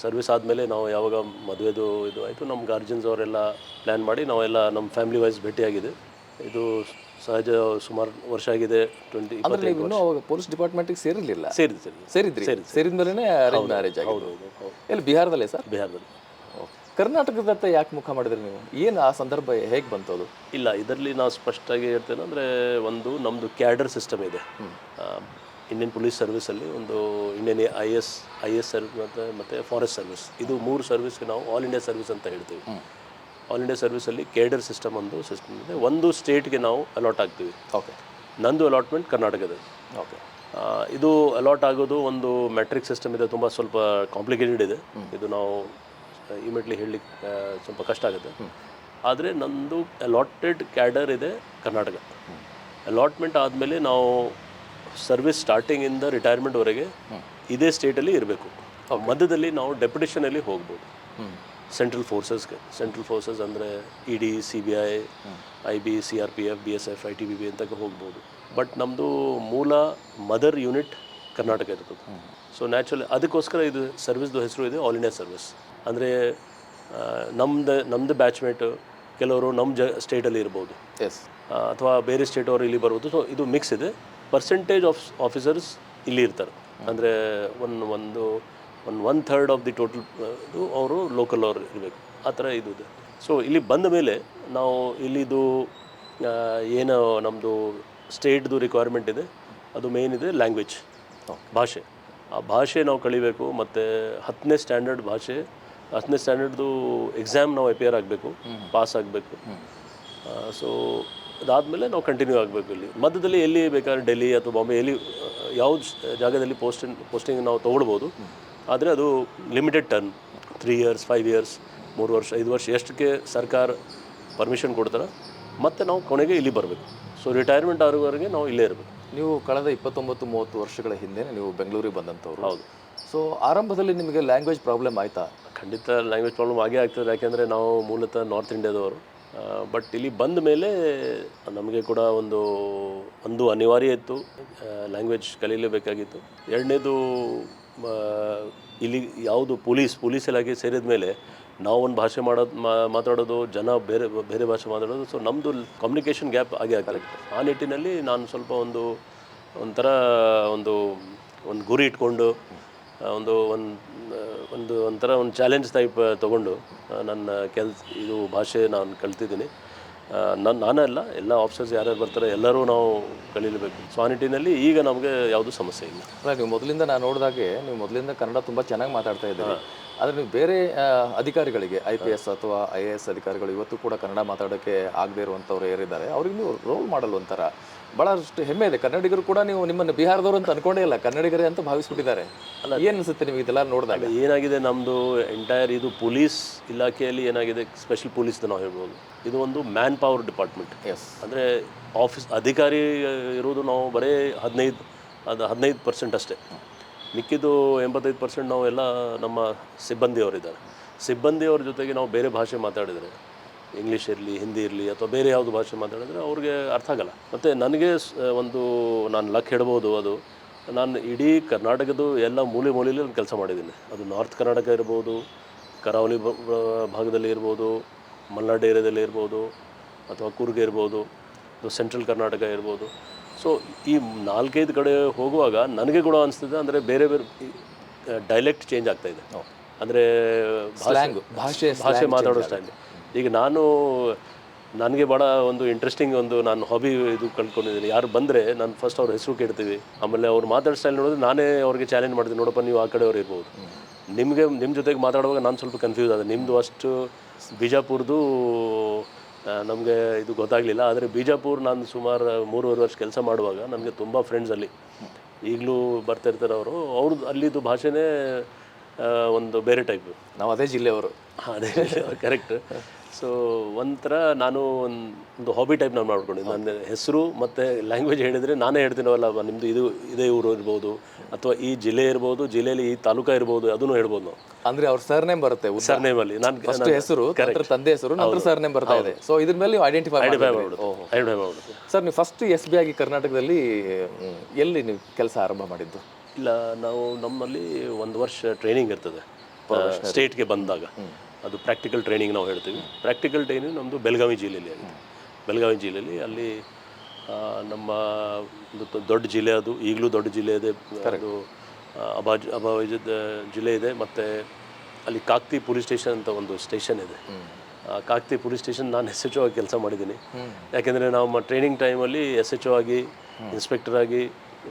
ಸರ್ವಿಸ್ ಆದಮೇಲೆ ನಾವು ಯಾವಾಗ ಮದುವೆದು ಇದು ಆಯಿತು ನಮ್ಮ ಗಾರ್ಜಿಯನ್ಸ್ ಅವರೆಲ್ಲ ಪ್ಲ್ಯಾನ್ ಮಾಡಿ ನಾವೆಲ್ಲ ನಮ್ಮ ಫ್ಯಾಮಿಲಿ ವೈಸ್ ಭೇಟಿಯಾಗಿದೆ. ಇದು ಸಹಜ ಸುಮಾರು ವರ್ಷ ಆಗಿದೆ, 20-25 ನೀವು ಇನ್ನೂ ಅವಾಗ ಪೊಲೀಸ್ ಡಿಪಾರ್ಟ್ಮೆಂಟಿಗೆ ಸೇರಿರಲಿಲ್ಲ? ಸೇರಿದ್ವಿ. ಸೇರಿದ ಮೇಲೆ ಅರೇಂಜ್ ಮ್ಯಾರೇಜ್ ಆಗಿದೆ. ಹೌದು. ಎಲ್ಲಿ ಬಿಹಾರದಲ್ಲೇ ಸರ್? ಬಿಹಾರದಲ್ಲಿ. ಕರ್ನಾಟಕದತ್ತ ಯಾಕೆ ಮುಖ ಮಾಡಿದ್ರಿ ನೀವು? ಏನು ಆ ಸಂದರ್ಭ ಹೇಗೆ ಬಂತು ಅದು? ಇಲ್ಲ, ಇದರಲ್ಲಿ ನಾವು ಸ್ಪಷ್ಟವಾಗಿ ಹೇಳ್ತೇನೆ ಅಂದರೆ, ಒಂದು ನಮ್ಮದು ಕ್ಯಾಡರ್ ಸಿಸ್ಟಮ್ ಇದೆ ಇಂಡಿಯನ್ ಪೊಲೀಸ್ ಸರ್ವಿಸಲ್ಲಿ. ಒಂದು ಇಂಡಿಯನ್ ಐ ಎಸ್ ಸರ್ವಿಸ್ ಮತ್ತು ಫಾರೆಸ್ಟ್ ಸರ್ವಿಸ್, ಇದು 3 ಸರ್ವಿಸ್ಗೆ ನಾವು ಆಲ್ ಇಂಡಿಯಾ ಸರ್ವಿಸ್ ಅಂತ ಹೇಳ್ತೀವಿ. ಆಲ್ ಇಂಡಿಯಾ ಸರ್ವಿಸಲ್ಲಿ ಕೇಡರ್ ಸಿಸ್ಟಮ್ ಒಂದು ಸಿಸ್ಟಮ್ ಇದೆ. ಒಂದು ಸ್ಟೇಟ್ಗೆ ನಾವು ಅಲಾಟ್ ಆಗ್ತೀವಿ. ಓಕೆ. ನಂದು ಅಲಾಟ್ಮೆಂಟ್ ಕರ್ನಾಟಕದ. ಓಕೆ. ಇದು ಅಲಾಟ್ ಆಗೋದು ಒಂದು ಮ್ಯಾಟ್ರಿಕ್ ಸಿಸ್ಟಮ್ ಇದೆ, ತುಂಬ ಸ್ವಲ್ಪ ಕಾಂಪ್ಲಿಕೇಟೆಡ್ ಇದೆ. ಇದು ನಾವು ಇಮಿಡಿಯೇಟ್ಲಿ ಹೇಳಲಿಕ್ಕೆ ಸ್ವಲ್ಪ ಕಷ್ಟ ಆಗುತ್ತೆ. ಆದರೆ ನಂದು ಅಲಾಟೆಡ್ ಕ್ಯಾಡರ್ ಇದೆ ಕರ್ನಾಟಕ. ಅಲಾಟ್ಮೆಂಟ್ ಆದಮೇಲೆ ನಾವು ಸರ್ವಿಸ್ ಸ್ಟಾರ್ಟಿಂಗಿಂದ ರಿಟೈರ್ಮೆಂಟ್ವರೆಗೆ ಇದೇ ಸ್ಟೇಟಲ್ಲಿ ಇರಬೇಕು. ಮಧ್ಯದಲ್ಲಿ ನಾವು ಡೆಪ್ಯುಟೇಷನಲ್ಲಿ ಹೋಗ್ಬೋದು ಸೆಂಟ್ರಲ್ ಫೋರ್ಸಸ್ ಅಂದರೆ ED, CBI, IB, CRPF, BSF, ITBP ಅಂತ ಹೋಗ್ಬೋದು. ಬಟ್ ನಮ್ಮದು ಮೂಲ ಮದರ್ ಯೂನಿಟ್ ಕರ್ನಾಟಕ ಇರ್ತದೆ. ಸೊ ನ್ಯಾಚುರಲಿ ಅದಕ್ಕೋಸ್ಕರ ಇದು ಸರ್ವಿಸ್ದು ಹೆಸರು ಇದೆ ಆಲ್ ಇಂಡಿಯಾ ಸರ್ವಿಸ್. ಅಂದರೆ ನಮ್ಮದು ಬ್ಯಾಚ್ಮೇಟು ಕೆಲವರು ನಮ್ಮ ಸ್ಟೇಟಲ್ಲಿ ಇರ್ಬೋದು, ಅಥವಾ ಬೇರೆ ಸ್ಟೇಟ್ ಅವರು ಇಲ್ಲಿ ಬರ್ಬೋದು. ಸೊ ಇದು ಮಿಕ್ಸ್ ಇದೆ. ಪರ್ಸೆಂಟೇಜ್ ಆಫ್ ಆಫೀಸರ್ಸ್ ಇಲ್ಲಿ ಇರ್ತಾರೆ. ಅಂದರೆ ಒಂದು 1/3 ಆಫ್ ದಿ ಟೋಟಲ್ ಅವರು ಲೋಕಲ್ ಅವರು ಇರಬೇಕು, ಆ ಥರ ಇದು ಇದೆ. ಸೊ ಇಲ್ಲಿ ಬಂದ ಮೇಲೆ ನಾವು ಇಲ್ಲಿದು ಏನು ನಮ್ಮದು ಸ್ಟೇಟ್ದು ರಿಕ್ವೈರ್ಮೆಂಟ್ ಇದೆ, ಅದು ಮೇನ್ ಇದೆ ಲ್ಯಾಂಗ್ವೇಜ್, ಭಾಷೆ. ಆ ಭಾಷೆ ನಾವು ಕಲಿಬೇಕು. ಮತ್ತು 10ನೇ ಸ್ಟ್ಯಾಂಡರ್ಡ್ ಭಾಷೆ, 10ನೇ ಸ್ಟ್ಯಾಂಡರ್ಡ್ದು ಎಕ್ಸಾಮ್ ನಾವು ಅಪಿಯರ್ ಆಗಬೇಕು, ಪಾಸ್ ಆಗಬೇಕು. ಸೊ ಅದಾದಮೇಲೆ ನಾವು ಕಂಟಿನ್ಯೂ ಆಗಬೇಕು. ಇಲ್ಲಿ ಮಧ್ಯದಲ್ಲಿ ಎಲ್ಲಿ ಬೇಕಾದ್ರೆ ಡೆಲ್ಲಿ ಅಥವಾ ಬಾಂಬೆ, ಎಲ್ಲಿ ಯಾವ್ದು ಜಾಗದಲ್ಲಿ ಪೋಸ್ಟಿಂಗ್ ನಾವು ತೊಗೊಳ್ಬೋದು. ಆದರೆ ಅದು ಲಿಮಿಟೆಡ್ ಟರ್ಮ್, 3 years, 5 years, 3 ವರ್ಷ, 5 ವರ್ಷ, ಎಷ್ಟಕ್ಕೆ ಸರ್ಕಾರ ಪರ್ಮಿಷನ್ ಕೊಡ್ತಾರೆ. ಮತ್ತು ನಾವು ಕೊನೆಗೆ ಇಲ್ಲಿ ಬರಬೇಕು. ಸೊ ರಿಟೈರ್ಮೆಂಟ್ ಆಗೋವರೆಗೆ ನಾವು ಇಲ್ಲೇ ಇರಬೇಕು. ನೀವು ಕಳೆದ 29-30 ವರ್ಷಗಳ ಹಿಂದೆ ನೀವು ಬೆಂಗಳೂರಿಗೆ ಬಂದಂಥವ್ರು. ಹೌದು. ಸೊ ಆರಂಭದಲ್ಲಿ ನಿಮಗೆ ಲ್ಯಾಂಗ್ವೇಜ್ ಪ್ರಾಬ್ಲಮ್ ಆಯಿತಾ? ಖಂಡಿತ ಲ್ಯಾಂಗ್ವೇಜ್ ಪ್ರಾಬ್ಲಮ್ ಆಗೇ ಆಗ್ತದೆ. ಯಾಕೆಂದರೆ ನಾವು ಮೂಲತಃ ನಾರ್ತ್ ಇಂಡಿಯಾದವರು. ಬಟ್ ಇಲ್ಲಿ ಬಂದ ಮೇಲೆ ನಮಗೆ ಕೂಡ ಒಂದು ಅನಿವಾರ್ಯ ಇತ್ತು, ಲ್ಯಾಂಗ್ವೇಜ್ ಕಲೀಲೇಬೇಕಾಗಿತ್ತು. ಎರಡನೇದು, ಇಲ್ಲಿ ಯಾವುದು ಪೊಲೀಸ್ ಇಲಾಖೆ ಸೇರಿದ ಮೇಲೆ ನಾವು ಒಂದು ಭಾಷೆ ಮಾತಾಡೋದು, ಜನ ಬೇರೆ ಭಾಷೆ ಮಾತಾಡೋದು. ಸೊ ನಮ್ಮದು ಕಮ್ಯುನಿಕೇಷನ್ ಗ್ಯಾಪ್ ಆಗೇ ಆಗ್ತದೆ. ಆ ನಿಟ್ಟಿನಲ್ಲಿ ನಾನು ಸ್ವಲ್ಪ ಒಂಥರ ಒಂದು ಗುರಿ ಇಟ್ಕೊಂಡು ಒಂಥರ ಒಂದು ಚಾಲೆಂಜ್ ಟೈಪ್ ತೊಗೊಂಡು ನನ್ನ ಇದು ಭಾಷೆ ನಾನು ಕಲ್ತಿದ್ದೀನಿ. ನಾನಲ್ಲ, ಎಲ್ಲ ಆಫೀಸರ್ಸ್ ಯಾರ್ಯಾರು ಬರ್ತಾರೆ ಎಲ್ಲರೂ ನಾವು ಕಲೀಲೇಬೇಕು. ಸೊ ಆ ನಿಟ್ಟಿನಲ್ಲಿ ಈಗ ನಮಗೆ ಯಾವುದೂ ಸಮಸ್ಯೆ ಇಲ್ಲ. ಅಲ್ಲ, ನೀವು ಮೊದಲಿಂದ ನಾನು ನೋಡಿದಾಗೆ ನೀವು ಮೊದಲಿಂದ ಕನ್ನಡ ತುಂಬ ಚೆನ್ನಾಗಿ ಮಾತಾಡ್ತಾ ಇದ್ದೀರಿ. ಆದರೆ ನೀವು ಬೇರೆ ಅಧಿಕಾರಿಗಳಿಗೆ, IPS ಅಥವಾ IAS ಅಧಿಕಾರಿಗಳು ಇವತ್ತು ಕೂಡ ಕನ್ನಡ ಮಾತಾಡೋಕ್ಕೆ ಆಗದೇ ಇರುವಂಥವ್ರು ಯಾರಿದ್ದಾರೆ, ಅವ್ರಿಗೆ ನೀವು ರೋಲ್ ಮಾಡಲ್ ಒಂಥರ ಭಾಳಷ್ಟು ಹೆಮ್ಮೆ ಇದೆ. ಕನ್ನಡಿಗರು ಕೂಡ ನೀವು ನಿಮ್ಮನ್ನು ಬಿಹಾರದವರು ಅಂತ ಅನ್ಕೊಂಡೇ ಇಲ್ಲ, ಕನ್ನಡಿಗರೇ ಅಂತ ಭಾವಿಸ್ಬಿಟ್ಟಿದ್ದಾರೆ. ಅಲ್ಲ, ಏನು ಅನಿಸುತ್ತೆ ನಿಮಗೆ ಇದೆಲ್ಲ ನೋಡಿದಾಗ? ಏನಾಗಿದೆ, ನಮ್ಮದು ಎಂಟೈರ್ ಇದು ಪೊಲೀಸ್ ಇಲಾಖೆಯಲ್ಲಿ ಏನಾಗಿದೆ, ಸ್ಪೆಷಲ್ ಪೊಲೀಸ್ ನಾವು ಹೇಳ್ಬೋದು, ಇದು ಒಂದು ಮ್ಯಾನ್ ಪವರ್ ಡಿಪಾರ್ಟ್ಮೆಂಟ್. ಅಂದರೆ ಆಫೀಸ್ ಅಧಿಕಾರಿ ಇರೋದು ನಾವು ಬರೀ 15% ಅಷ್ಟೇ. ಮಿಕ್ಕಿದ್ದು 85% ನಾವು ಎಲ್ಲ ನಮ್ಮ ಸಿಬ್ಬಂದಿಯವರಿದ್ದಾರೆ. ಸಿಬ್ಬಂದಿಯವ್ರ ಜೊತೆಗೆ ನಾವು ಬೇರೆ ಭಾಷೆ ಮಾತಾಡಿದರೆ, ಇಂಗ್ಲೀಷ್ ಇರಲಿ, ಹಿಂದಿ ಇರಲಿ, ಅಥವಾ ಬೇರೆ ಯಾವುದು ಭಾಷೆ ಮಾತಾಡಿದ್ರೆ ಅವ್ರಿಗೆ ಅರ್ಥ ಆಗಲ್ಲ. ಮತ್ತು ನನಗೆ ನಾನು ಲಕ್ ಹೇಳ್ಬೋದು, ಅದು ನಾನು ಇಡೀ ಕರ್ನಾಟಕದ ಎಲ್ಲ ಮೂಲೆಯಲ್ಲಿ ನಾನು ಕೆಲಸ ಮಾಡಿದ್ದೀನಿ. ಅದು ನಾರ್ತ್ ಕರ್ನಾಟಕ ಇರ್ಬೋದು, ಕರಾವಳಿ ಭಾಗದಲ್ಲಿ ಇರ್ಬೋದು, ಮಲೆನಾಡು ಏರಿಯಾದಲ್ಲಿ ಇರ್ಬೋದು, ಅಥವಾ ಕೂರ್ಗ್ ಇರ್ಬೋದು, ಅಥವಾ ಸೆಂಟ್ರಲ್ ಕರ್ನಾಟಕ ಇರ್ಬೋದು. ಸೊ ಈ 4-5 ಕಡೆ ಹೋಗುವಾಗ ನನಗೆ ಕೂಡ ಅನಿಸ್ತಿದೆ, ಅಂದರೆ ಬೇರೆ ಡೈಲೆಕ್ಟ್ ಚೇಂಜ್ ಆಗ್ತಾಯಿದೆ. ಅಂದರೆ ಭಾಷೆ ಮಾತಾಡೋ ಸ್ಟೈಲ್. ಈಗ ನನಗೆ ಭಾಳ ಒಂದು ಇಂಟ್ರೆಸ್ಟಿಂಗ್ ನಾನು ಹಾಬಿ ಇದು ಕಲ್ತ್ಕೊಂಡಿದ್ದೀನಿ. ಯಾರು ಬಂದರೆ ನಾನು ಫಸ್ಟ್ ಅವ್ರ ಹೆಸರು ಕೇಳ್ತೀವಿ, ಆಮೇಲೆ ಅವ್ರು ಮಾತಾಡೋ ಸ್ಟೈಲ್ ನೋಡಿದ್ರೆ ನಾನೇ ಅವ್ರಿಗೆ ಚಾಲೆಂಜ್ ಮಾಡ್ತೀನಿ, ನೋಡಪ್ಪ ನೀವು ಆ ಕಡೆಯವ್ರು ಇರ್ಬೋದು, ನಿಮ್ಮ ಜೊತೆಗೆ ಮಾತಾಡುವಾಗ ನಾನು ಸ್ವಲ್ಪ ಕನ್ಫ್ಯೂಸ್ ಆದೆ. ನಿಮ್ಮದು ಅಷ್ಟು ಬಿಜಾಪುರದ್ದು ನಮಗೆ ಇದು ಗೊತ್ತಾಗಲಿಲ್ಲ. ಆದರೆ ಬಿಜಾಪುರ ನಾನು ಸುಮಾರು 3.5 ವರ್ಷ ಕೆಲಸ ಮಾಡುವಾಗ ನನಗೆ ತುಂಬ ಫ್ರೆಂಡ್ಸ್ ಅಲ್ಲಿ ಈಗಲೂ ಬರ್ತಾಯಿರ್ತಾರೆ. ಅವ್ರದ್ದು ಅಲ್ಲಿದ್ದು ಭಾಷೆನೇ ಒಂದು ಬೇರೆ ಟೈಪು. ನಾವು ಅದೇ ಜಿಲ್ಲೆಯವರು. ಅದೇ ಕರೆಕ್ಟ್. ಸೊ ಒಂಥರ ನಾನು ಒಂದು ಹಾಬಿ ಟೈಪ್ ನಾನು ಮಾಡ್ಕೊಂಡಿದ್ದೆ. ನನ್ನ ಹೆಸರು ಮತ್ತು ಲ್ಯಾಂಗ್ವೇಜ್ ಹೇಳಿದರೆ ನಾನೇ ಹೇಳ್ತೀನವಲ್ಲ, ನಿಮ್ಮದು ಇದೇ ಊರು ಇರ್ಬೋದು, ಅಥವಾ ಈ ಜಿಲ್ಲೆ ಇರ್ಬೋದು, ಜಿಲ್ಲೆಯಲ್ಲಿ ಈ ತಾಲೂಕಾ ಇರ್ಬೋದು, ಅದನ್ನು ಹೇಳ್ಬೋದು ನಾವು. ಅಂದರೆ ಅವ್ರ ಸರ್ನೇಮ್ ಬರುತ್ತೆ, ಸರ್ನೇಮಲ್ಲಿ ನಾನು ಹೆಸರು, ತಂದೆ ಹೆಸರು, ನಂತರ ಸರ್ನೇಮ್ ಬರ್ತಾ ಇದೆ. ಸೊ ಇದ್ರ ಮೇಲೆ ನೀವು ಐಡೆಂಟಿಫೈ ಮಾಡ್ಬಿಟ್ಟು. ಸರ್, ನೀವು ಫಸ್ಟ್ SB ಆಗಿ ಕರ್ನಾಟಕದಲ್ಲಿ ಎಲ್ಲಿ ನೀವು ಕೆಲಸ ಆರಂಭ ಮಾಡಿದ್ದು? ಇಲ್ಲ, ನಾವು ನಮ್ಮಲ್ಲಿ 1 ವರ್ಷ ಟ್ರೈನಿಂಗ್ ಇರ್ತದೆ. ಸ್ಟೇಟ್ಗೆ ಬಂದಾಗ ಅದು ಪ್ರಾಕ್ಟಿಕಲ್ ಟ್ರೈನಿಂಗ್ ನಾವು ಹೇಳ್ತೀವಿ. ಪ್ರಾಕ್ಟಿಕಲ್ ಟ್ರೈನಿಂಗ್ ನಮ್ಮದು ಬೆಳಗಾವಿ ಜಿಲ್ಲೆಯಲ್ಲಿ ಆಗಿದೆ. ಬೆಳಗಾವಿ ಜಿಲ್ಲೆಯಲ್ಲಿ ಅಲ್ಲಿ ನಮ್ಮ ಒಂದು ದೊಡ್ಡ ಜಿಲ್ಲೆ, ಅದು ಈಗಲೂ ದೊಡ್ಡ ಜಿಲ್ಲೆ ಇದೆ. ಅದು ಅಭಾವಿಜದ ಜಿಲ್ಲೆ ಇದೆ. ಮತ್ತು ಅಲ್ಲಿ ಕಾಕ್ತಿ ಪೊಲೀಸ್ ಸ್ಟೇಷನ್ ಅಂತ ಒಂದು ಸ್ಟೇಷನ್ ಇದೆ. ಕಾಕ್ತಿ ಪೊಲೀಸ್ ಸ್ಟೇಷನ್ ನಾನು SHO ಆಗಿ ಕೆಲಸ ಮಾಡಿದ್ದೀನಿ. ಯಾಕೆಂದರೆ ನಮ್ಮ ಟ್ರೈನಿಂಗ್ ಟೈಮಲ್ಲಿ SHO ಆಗಿ, ಇನ್ಸ್ಪೆಕ್ಟರ್ ಆಗಿ,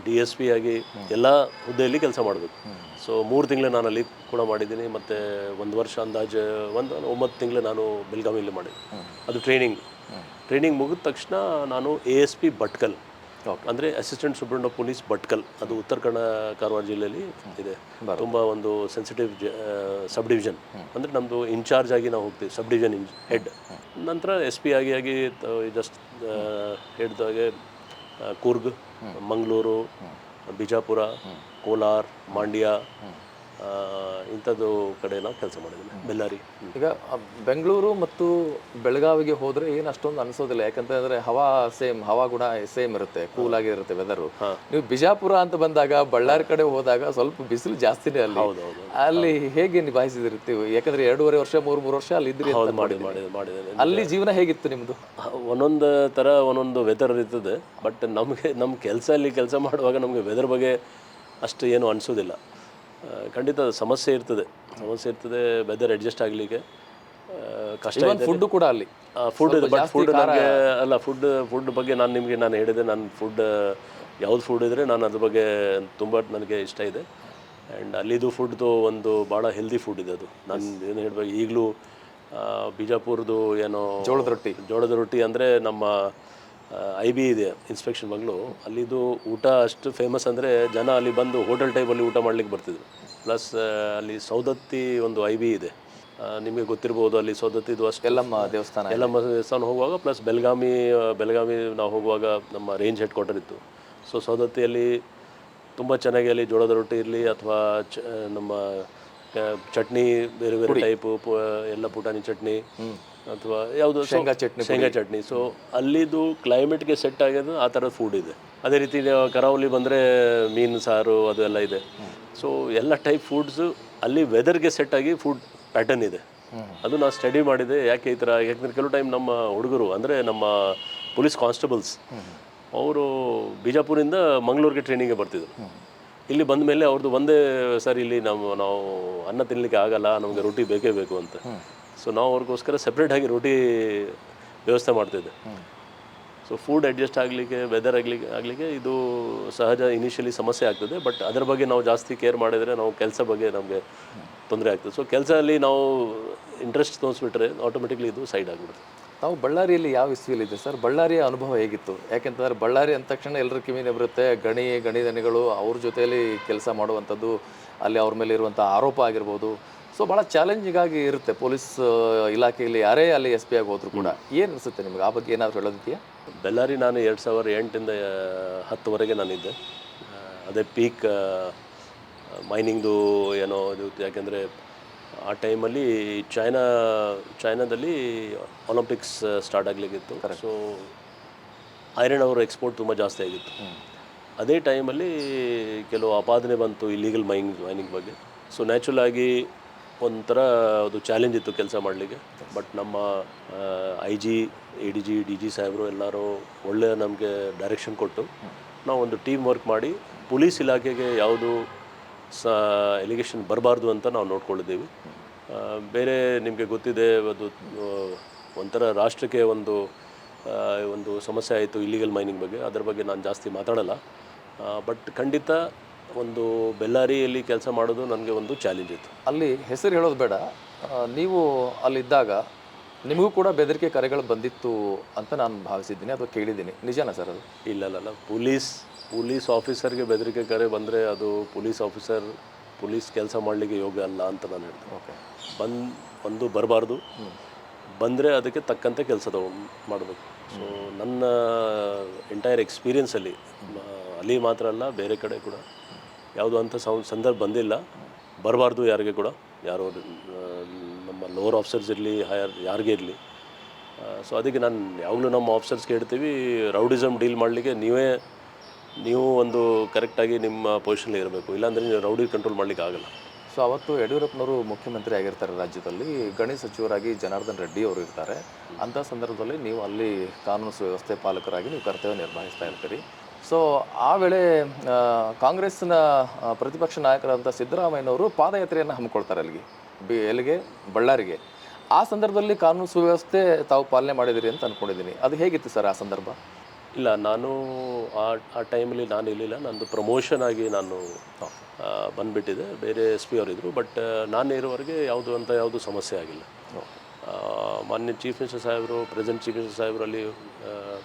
DSP ಆಗಿ ಎಲ್ಲ ಹುದ್ದೆಯಲ್ಲಿ ಕೆಲಸ ಮಾಡಬೇಕು. ಸೊ 3 ತಿಂಗಳು ನಾನು ಅಲ್ಲಿ ಕೂಡ ಮಾಡಿದ್ದೀನಿ. ಮತ್ತು 1 ವರ್ಷ ಅಂದಾಜು 9 ತಿಂಗಳು ನಾನು ಬೆಳಗಾವಿಯಲ್ಲಿ ಮಾಡಿದ್ದೆ. ಅದು ಟ್ರೈನಿಂಗ್ ಮುಗಿದ ತಕ್ಷಣ ನಾನು ASP ಭಟ್ಕಲ್, ಅಂದರೆ assistant superintendent of police Bhatkal, ಅದು ಉತ್ತರ ಕನ್ನಡ ಕಾರವಾರ ಜಿಲ್ಲೆಯಲ್ಲಿ ಇದೆ. ತುಂಬ ಒಂದು ಸೆನ್ಸಿಟಿವ್ ಸಬ್ ಡಿವಿಷನ್, ಅಂದರೆ ನಮ್ಮದು ಇನ್ಚಾರ್ಜ್ ಆಗಿ ನಾವು ಹೋಗ್ತೀವಿ, ಸಬ್ ಡಿವಿಷನ್ ಹೆಡ್. ನಂತರ SP ಆಗಿ ಜಸ್ಟ್ ಹೇಳಿದಾಗೆ ಕೂರ್ಗ್, ಮಂಗಳೂರು, ಬಿಜಾಪುರ, ಕೋಲಾರ, ಮಂಡ್ಯ ಇಂಥದ್ದು ಕಡೆ ನಾವು ಕೆಲಸ ಮಾಡಿದ್ದೀನಿ. ಬೆಳ್ಳಾರಿ. ಈಗ ಬೆಂಗಳೂರು ಮತ್ತು ಬೆಳಗಾವಿಗೆ ಹೋದರೆ ಏನು ಅಷ್ಟೊಂದು ಅನಿಸೋದಿಲ್ಲ, ಯಾಕಂತಂದರೆ ಹವಾ ಕೂಡ ಸೇಮ್ ಇರುತ್ತೆ, ಕೂಲ್ ಆಗಿರುತ್ತೆ ವೆದರು. ನೀವು ಬಿಜಾಪುರ ಅಂತ ಬಂದಾಗ, ಬಳ್ಳಾರಿ ಕಡೆ ಹೋದಾಗ ಸ್ವಲ್ಪ ಬಿಸಿಲು ಜಾಸ್ತಿನೇ ಅಲ್ಲಿ. ಅಲ್ಲಿ ಹೇಗೆ ನಿಭಾಯಿಸಿದಿರ್ತೀವಿ? ಯಾಕಂದರೆ 2.5 ವರ್ಷ 3 ವರ್ಷ ಅಲ್ಲಿ ಇದ್ರಿ. ಮಾಡಿದ್ದೇನೆ. ಅಲ್ಲಿ ಜೀವನ ಹೇಗಿತ್ತು ನಿಮ್ಮದು? ಒಂದೊಂದು ಥರ ಒಂದೊಂದು ವೆದರ್ ಇರ್ತದೆ. ಬಟ್ ನಮ್ಮ ಕೆಲಸ ಮಾಡುವಾಗ ನಮಗೆ ವೆದರ್ ಬಗ್ಗೆ ಅಷ್ಟು ಏನು ಅನಿಸೋದಿಲ್ಲ. ಖಂಡಿತ ಸಮಸ್ಯೆ ಇರ್ತದೆ. ವೆದರ್ ಅಡ್ಜಸ್ಟ್ ಆಗಲಿಕ್ಕೆ ಕಷ್ಟ ಇದೆ. ಫುಡ್ ಕೂಡ ಅಲ್ಲಿ ಫುಡ್ ಇದೆ. ಬಟ್ ಫುಡ್ ನನಗೆ ಅಲ್ಲ, ಫುಡ್ ಬಗ್ಗೆ ನಾನು ಹೇಳಿದೆ. ನಾನು ಯಾವ್ದು ಫುಡ್ ಇದ್ದರೆ ನಾನು ಅದ್ರ ಬಗ್ಗೆ ತುಂಬ ನನಗೆ ಇಷ್ಟ ಇದೆ. ಆ್ಯಂಡ್ ಅಲ್ಲಿದು ಫುಡ್ದು ಒಂದು ಭಾಳ ಹೆಲ್ದಿ ಫುಡ್ ಇದೆ. ಅದು ನಾನು ಏನು ಹೇಳಬೇಕು, ಈಗಲೂ ಬಿಜಾಪುರದು ಏನೋ ಜೋಳದ ರೊಟ್ಟಿ ಅಂದರೆ ನಮ್ಮ IB ಇದೆ, ಇನ್ಸ್ಪೆಕ್ಷನ್ ಬಂಗ್ಲು. ಅಲ್ಲಿದು ಊಟ ಅಷ್ಟು ಫೇಮಸ್ ಅಂದರೆ ಜನ ಅಲ್ಲಿ ಬಂದು ಹೋಟೆಲ್ ಟೈಪಲ್ಲಿ ಊಟ ಮಾಡ್ಲಿಕ್ಕೆ ಬರ್ತಿದ್ರು. ಪ್ಲಸ್ ಅಲ್ಲಿ ಸೌದತ್ತಿ ಒಂದು IB ಇದೆ, ನಿಮಗೆ ಗೊತ್ತಿರ್ಬೋದು. ಅಲ್ಲಿ ಸೌದತ್ತಿದು ಅಷ್ಟು ಎಲ್ಲಮ್ಮ ದೇವಸ್ಥಾನ ಹೋಗುವಾಗ, ಪ್ಲಸ್ ಬೆಳಗಾವಿ ನಾವು ಹೋಗುವಾಗ ನಮ್ಮ ರೇಂಜ್ ಹೆಡ್ ಕ್ವಾರ್ಟರ್ ಇತ್ತು. ಸೊ ಸೌದತ್ತಿಯಲ್ಲಿ ತುಂಬ ಚೆನ್ನಾಗಿ ಅಲ್ಲಿ ಜೋಳದ ರೊಟ್ಟಿ ಇರಲಿ ಅಥವಾ ನಮ್ಮ ಚಟ್ನಿ ಬೇರೆ ಬೇರೆ ಟೈಪು, ಎಲ್ಲ ಪುಟಾಣಿ ಚಟ್ನಿ ಅಥವಾ ಯಾವುದು ಶೇಂಗಾ ಚಟ್ನಿ. ಸೊ ಅಲ್ಲಿದು ಕ್ಲೈಮೇಟ್ಗೆ ಸೆಟ್ ಆಗೋದು ಆ ಥರದ ಫುಡ್ ಇದೆ. ಅದೇ ರೀತಿ ಕರಾವಳಿ ಬಂದರೆ ಮೀನು ಸಾರು ಅದು ಎಲ್ಲ ಇದೆ. ಸೊ ಎಲ್ಲ ಟೈಪ್ ಫುಡ್ಸು ಅಲ್ಲಿ ವೆದರ್ಗೆ ಸೆಟ್ ಆಗಿ ಫುಡ್ ಪ್ಯಾಟರ್ನ್ ಇದೆ. ಅದು ನಾನು ಸ್ಟಡಿ ಮಾಡಿದೆ. ಯಾಕೆ ಈ ಥರ, ಯಾಕಂದರೆ ಕೆಲವು ಟೈಮ್ ನಮ್ಮ ಹುಡುಗರು ಅಂದರೆ ನಮ್ಮ ಪೊಲೀಸ್ ಕಾನ್ಸ್ಟೇಬಲ್ಸ್ ಅವರು ಬಿಜಾಪುರಿಂದ ಮಂಗಳೂರಿಗೆ ಟ್ರೈನಿಂಗ್ಗೆ ಬರ್ತಿದ್ರು. ಇಲ್ಲಿ ಬಂದ ಮೇಲೆ ಅವ್ರದ್ದು ಒಂದೇ ಸರ್, ಇಲ್ಲಿ ನಾವು ಅನ್ನ ತಿನ್ನಲಿಕ್ಕೆ ಆಗಲ್ಲ, ನಮಗೆ ರೊಟ್ಟಿ ಬೇಕೇ ಬೇಕು ಅಂತ. ಸೊ ನಾವು ಅವ್ರಿಗೋಸ್ಕರ ಸಪ್ರೇಟಾಗಿ ರೊಟ್ಟಿ ವ್ಯವಸ್ಥೆ ಮಾಡ್ತಿದ್ದೆ. ಸೊ ಫುಡ್ ಅಡ್ಜಸ್ಟ್ ಆಗಲಿಕ್ಕೆ, ವೆದರ್ ಆಗಲಿಕ್ಕೆ ಇದು ಸಹಜ. ಇನಿಷಿಯಲಿ ಸಮಸ್ಯೆ ಆಗ್ತದೆ. ಬಟ್ ಅದರ ಬಗ್ಗೆ ನಾವು ಜಾಸ್ತಿ ಕೇರ್ ಮಾಡಿದರೆ ನಾವು ಕೆಲಸ ಬಗ್ಗೆ ನಮಗೆ ತೊಂದರೆ ಆಗ್ತದೆ. ಸೊ ಕೆಲಸದಲ್ಲಿ ನಾವು ಇಂಟ್ರೆಸ್ಟ್ ತೋರಿಸ್ಬಿಟ್ರೆ ಆಟೋಮೆಟಿಕ್ಲಿ ಇದು ಸೈಡ್ ಆಗಿಬಿಡುತ್ತೆ. ನಾವು ಬಳ್ಳಾರಿಯಲ್ಲಿ ಯಾವ ಇಸ್ವಿಯಲ್ಲಿದೆ ಸರ್? ಬಳ್ಳಾರಿಯ ಅನುಭವ ಹೇಗಿತ್ತು? ಯಾಕೆಂತಂದರೆ ಬಳ್ಳಾರಿ ಅಂದ ತಕ್ಷಣ ಎಲ್ಲರ ಕಿವಿನೇ ಬರುತ್ತೆ, ಗಣಿದನಿಗಳು ಅವ್ರ ಜೊತೆಯಲ್ಲಿ ಕೆಲಸ ಮಾಡುವಂಥದ್ದು, ಅಲ್ಲಿ ಅವ್ರ ಮೇಲೆ ಇರುವಂಥ ಆರೋಪ ಆಗಿರ್ಬೋದು. ಸೊ ಭಾಳ ಚಾಲೆಂಜಿಂಗ್ ಆಗಿ ಇರುತ್ತೆ ಪೊಲೀಸ್ ಇಲಾಖೆಯಲ್ಲಿ ಯಾರೇ ಅಲ್ಲಿ SP ಆಗಿ ಹೋದ್ರು ಕೂಡ. ಏನು ಅನಿಸುತ್ತೆ ನಿಮಗೆ? ಆ ಬಗ್ಗೆ ಏನಾದರೂ ಹೇಳೋದಿದೆಯಾ? ಬೆಳ್ಳಾರಿ ನಾನು 2008ಇಂದ 10ವರೆಗೆ ನಾನಿದ್ದೆ. ಅದೇ ಪೀಕ್ ಮೈನಿಂಗ್ದು ಏನೋ ಇದು. ಯಾಕೆಂದರೆ ಆ ಟೈಮಲ್ಲಿ ಚೈನಾದಲ್ಲಿ ಒಲಿಂಪಿಕ್ಸ್ ಸ್ಟಾರ್ಟ್ ಆಗಲಿಕ್ಕಿತ್ತು. ಸೊ ಐರನ್ ಅವರ್ ಎಕ್ಸ್ಪೋರ್ಟ್ ತುಂಬ ಜಾಸ್ತಿ ಆಗಿತ್ತು. ಅದೇ ಟೈಮಲ್ಲಿ ಕೆಲವು ಆಪಾದನೆ ಬಂತು ಇಲ್ಲೀಗಲ್ ಮೈನಿಂಗ್ ಬಗ್ಗೆ. ಸೊ ನ್ಯಾಚುರಲ್ ಆಗಿ ಒಂಥರ ಅದು ಚಾಲೆಂಜ್ ಇತ್ತು ಕೆಲಸ ಮಾಡಲಿಕ್ಕೆ. ಬಟ್ ನಮ್ಮ IG, ADG, DG ಸಾಹೇಬರು ಎಲ್ಲರೂ ಒಳ್ಳೆಯ ನಮಗೆ ಡೈರೆಕ್ಷನ್ ಕೊಟ್ಟು ನಾವು ಒಂದು ಟೀಮ್ ವರ್ಕ್ ಮಾಡಿ ಪೊಲೀಸ್ ಇಲಾಖೆಗೆ ಯಾವುದು ಎಲಿಗೇಷನ್ ಬರಬಾರ್ದು ಅಂತ ನಾವು ನೋಡ್ಕೊಂಡಿದ್ದೀವಿ. ಬೇರೆ ನಿಮಗೆ ಗೊತ್ತಿದೆ, ಅದು ಒಂಥರ ರಾಷ್ಟ್ರಕ್ಕೆ ಒಂದು ಸಮಸ್ಯೆ ಆಯಿತು ಇಲ್ಲಿಗಲ್ ಮೈನಿಂಗ್ ಬಗ್ಗೆ. ಅದರ ಬಗ್ಗೆ ನಾನು ಜಾಸ್ತಿ ಮಾತಾಡಲ್ಲ. ಬಟ್ ಖಂಡಿತ ಒಂದು ಬೆಳ್ಳಾರಿಯಲ್ಲಿ ಕೆಲಸ ಮಾಡೋದು ನನಗೆ ಒಂದು ಚಾಲೆಂಜ್ ಇತ್ತು. ಅಲ್ಲಿ ಹೆಸರು ಹೇಳೋದು ಬೇಡ, ನೀವು ಅಲ್ಲಿದ್ದಾಗ ನಿಮಗೂ ಕೂಡ ಬೆದರಿಕೆ ಕರೆಗಳು ಬಂದಿತ್ತು ಅಂತ ನಾನು ಭಾವಿಸಿದ್ದೀನಿ ಅಥವಾ ಕೇಳಿದ್ದೀನಿ. ನಿಜನಾ ಸರ್ ಅದು? ಇಲ್ಲ, ಪೊಲೀಸ್ ಆಫೀಸರ್ಗೆ ಬೆದರಿಕೆ ಕರೆ ಬಂದರೆ ಅದು ಪೊಲೀಸ್ ಕೆಲಸ ಮಾಡಲಿಕ್ಕೆ ಯೋಗ್ಯ ಅಲ್ಲ ಅಂತ ನಾನು ಹೇಳ್ತೀನಿ. ಓಕೆ, ಬರಬಾರ್ದು, ಬಂದರೆ ಅದಕ್ಕೆ ತಕ್ಕಂತೆ ಕೆಲಸ ಮಾಡಬೇಕು. ಸೊ ನನ್ನ ಎಂಟೈರ್ ಎಕ್ಸ್ಪೀರಿಯನ್ಸಲ್ಲಿ ಅಲ್ಲಿ ಮಾತ್ರ ಅಲ್ಲ, ಬೇರೆ ಕಡೆ ಕೂಡ ಯಾವುದೋ ಅಂಥ ಸಂದರ್ಭ ಬಂದಿಲ್ಲ. ಬರಬಾರ್ದು ಯಾರಿಗೆ ಕೂಡ, ಯಾರೋ ನಮ್ಮ ಲೋವರ್ ಆಫೀಸರ್ಸ್ ಇರಲಿ, ಹೈಯರ್ ಯಾರಿಗೇ ಇರಲಿ. ಸೊ ಅದಕ್ಕೆ ನಾನು ಯಾವಾಗಲೂ ನಮ್ಮ ಆಫೀಸರ್ಸ್ಗೆ ಹೇಳ್ತೀವಿ, ರೌಡಿಸಮ್ ಡೀಲ್ ಮಾಡಲಿಕ್ಕೆ ನೀವು ಒಂದು ಕರೆಕ್ಟಾಗಿ ನಿಮ್ಮ ಪೊಸಿಷನಲ್ಲಿ ಇರಬೇಕು. ಇಲ್ಲಾಂದರೆ ನೀವು ರೌಡಿ ಕಂಟ್ರೋಲ್ ಮಾಡಲಿಕ್ಕೆ ಆಗಲ್ಲ. ಸೊ ಅವತ್ತು ಯಡಿಯೂರಪ್ಪನವರು ಮುಖ್ಯಮಂತ್ರಿ ಆಗಿರ್ತಾರೆ ರಾಜ್ಯದಲ್ಲಿ, ಗಣಿ ಸಚಿವರಾಗಿ ಜನಾರ್ದನ್ ರೆಡ್ಡಿ ಅವರು ಇರ್ತಾರೆ. ಅಂಥ ಸಂದರ್ಭದಲ್ಲಿ ನೀವು ಅಲ್ಲಿ ಕಾನೂನು ಸುವ್ಯವಸ್ಥೆ ಪಾಲಕರಾಗಿ ನೀವು ಕರ್ತವ್ಯ ನಿರ್ವಹಿಸ್ತಾ ಇರ್ತೀರಿ. ಸೊ ಆ ವೇಳೆ ಕಾಂಗ್ರೆಸ್ನ ಪ್ರತಿಪಕ್ಷ ನಾಯಕರಾದಂಥ ಸಿದ್ದರಾಮಯ್ಯನವರು ಪಾದಯಾತ್ರೆಯನ್ನು ಹಮ್ಮಿಕೊಳ್ತಾರೆ ಎಲ್ಲಿಗೆ ಬಳ್ಳಾರಿಗೆ. ಆ ಸಂದರ್ಭದಲ್ಲಿ ಕಾನೂನು ಸುವ್ಯವಸ್ಥೆ ತಾವು ಪಾಲನೆ ಮಾಡಿದಿರಿ ಅಂತ ಅಂದ್ಕೊಂಡಿದ್ದೀನಿ. ಅದು ಹೇಗಿತ್ತು ಸರ್ ಆ ಸಂದರ್ಭ? ಇಲ್ಲ, ನಾನು ಆ ಟೈಮಲ್ಲಿ ನಾನು ಇರಲಿಲ್ಲ. ನಂದು ಪ್ರಮೋಷನ್ ಆಗಿ ನಾನು ಬಂದುಬಿಟ್ಟಿದೆ. ಬೇರೆ ಎಸ್ ಪಿ ಅವರಿದ್ದರು. ಬಟ್ ನಾನು ಇರೋವರೆಗೆ ಯಾವುದು ಸಮಸ್ಯೆ ಆಗಿಲ್ಲ. ಮಾನ್ಯ ಚೀಫ್ ಮಿನಿಸ್ಟರ್ ಸಾಹೇಬರು, ಪ್ರೆಸೆಂಟ್ ಚೀಫ್ ಮಿನಿಸ್ಟರ್ ಸಾಹೇಬರಲ್ಲಿ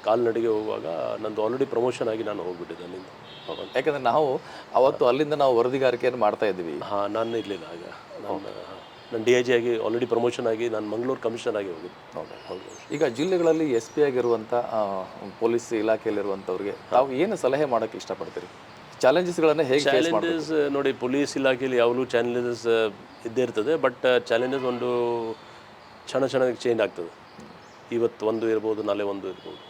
ಕಾಲ್ನಡಿಗೆ ಹೋಗುವಾಗ ನಂದು ಆಲ್ರೆಡಿ ಪ್ರಮೋಷನ್ ಆಗಿ ನಾನು ಹೋಗ್ಬಿಟ್ಟಿದ್ದೆ ಅಲ್ಲಿಂದ. ಯಾಕಂದರೆ ನಾವು ಅವತ್ತು ಅಲ್ಲಿಂದ ನಾವು ವರದಿಗಾರಿಕೆಯನ್ನು ಮಾಡ್ತಾ ಇದ್ವಿ. ಹಾಂ, ನಾನು ಇರಲಿಲ್ಲ ಆಗ. ನಾನು ಡಿ ಐ ಜಿ ಆಗಿ ಆಲ್ರೆಡಿ ಪ್ರಮೋಷನ್ ಆಗಿ ನಾನು ಮಂಗಳೂರು ಕಮಿಷನರ್ ಆಗಿ ಹೋಗಿದ್ದೆ. ಈಗ ಜಿಲ್ಲೆಗಳಲ್ಲಿ ಎಸ್ ಪಿ ಆಗಿರುವಂಥ ಪೊಲೀಸ್ ಇಲಾಖೆಯಲ್ಲಿರುವಂಥವ್ರಿಗೆ ತಾವು ಏನು ಸಲಹೆ ಮಾಡೋಕ್ಕೆ ಇಷ್ಟಪಡ್ತೀರಿ? ಚಾಲೆಂಜಸ್ಗಳನ್ನು ಹೇಗೆ? ಚಾಲೆಂಜಸ್ ನೋಡಿ, ಪೊಲೀಸ್ ಇಲಾಖೆಯಲ್ಲಿ ಯಾವಾಗಲೂ ಚಾಲೆಂಜಸ್ ಇದ್ದೇ ಇರ್ತದೆ. ಬಟ್ ಚಾಲೆಂಜಸ್ ಒಂದು ಚೆನ್ನಾಗಿ ಚೇಂಜ್ ಆಗ್ತದೆ. ಇವತ್ತು ಒಂದು ಇರ್ಬೋದು, ನಾಳೆ ಒಂದು ಇರ್ಬೋದು.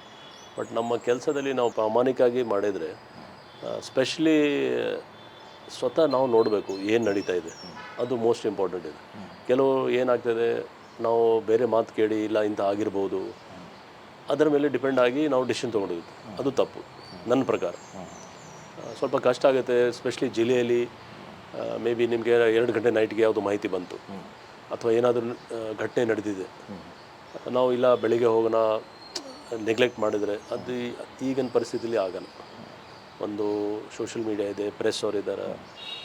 ಬಟ್ ನಮ್ಮ ಕೆಲಸದಲ್ಲಿ ನಾವು ಪ್ರಾಮಾಣಿಕವಾಗಿ ಮಾಡಿದರೆ, ಸ್ಪೆಷಲಿ ಸ್ವತಃ ನಾವು ನೋಡಬೇಕು ಏನು ನಡೀತಾ ಇದೆ. ಅದು ಮೋಸ್ಟ್ ಇಂಪಾರ್ಟೆಂಟ್ ಇದೆ. ಕೆಲವು ಏನಾಗ್ತದೆ, ನಾವು ಬೇರೆ ಮಾತು ಕೇಳಿ ಇಲ್ಲ ಇಂಥ ಆಗಿರ್ಬೋದು, ಅದರ ಮೇಲೆ ಡಿಪೆಂಡ್ ಆಗಿ ನಾವು ಡಿಸಿಷನ್ ತೊಗೊಂಡಿದ್ದು. ಅದು ತಪ್ಪು ನನ್ನ ಪ್ರಕಾರ. ಸ್ವಲ್ಪ ಕಷ್ಟ ಆಗುತ್ತೆ. ಸ್ಪೆಷಲಿ ಜಿಲ್ಲೆಯಲ್ಲಿ ಮೇ ಬಿ ನಿಮಗೆ 2 ಗಂಟೆ ನೈಟ್ಗೆ ಯಾವುದು ಮಾಹಿತಿ ಬಂತು ಅಥವಾ ಏನಾದರೂ ಘಟನೆ ನಡೆದಿದೆ, ನಾವು ಇಲ್ಲ ಬೆಳಿಗ್ಗೆ ಹೋಗೋಣ ನೆಗ್ಲೆಕ್ಟ್ ಮಾಡಿದರೆ ಅದು ಈಗಿನ ಪರಿಸ್ಥಿತಿಯಲ್ಲಿ ಆಗಲ್ಲ. ಒಂದು ಸೋಷಿಯಲ್ ಮೀಡಿಯಾ ಇದೆ, ಪ್ರೆಸ್ ಅವರಿದ್ದಾರೆ,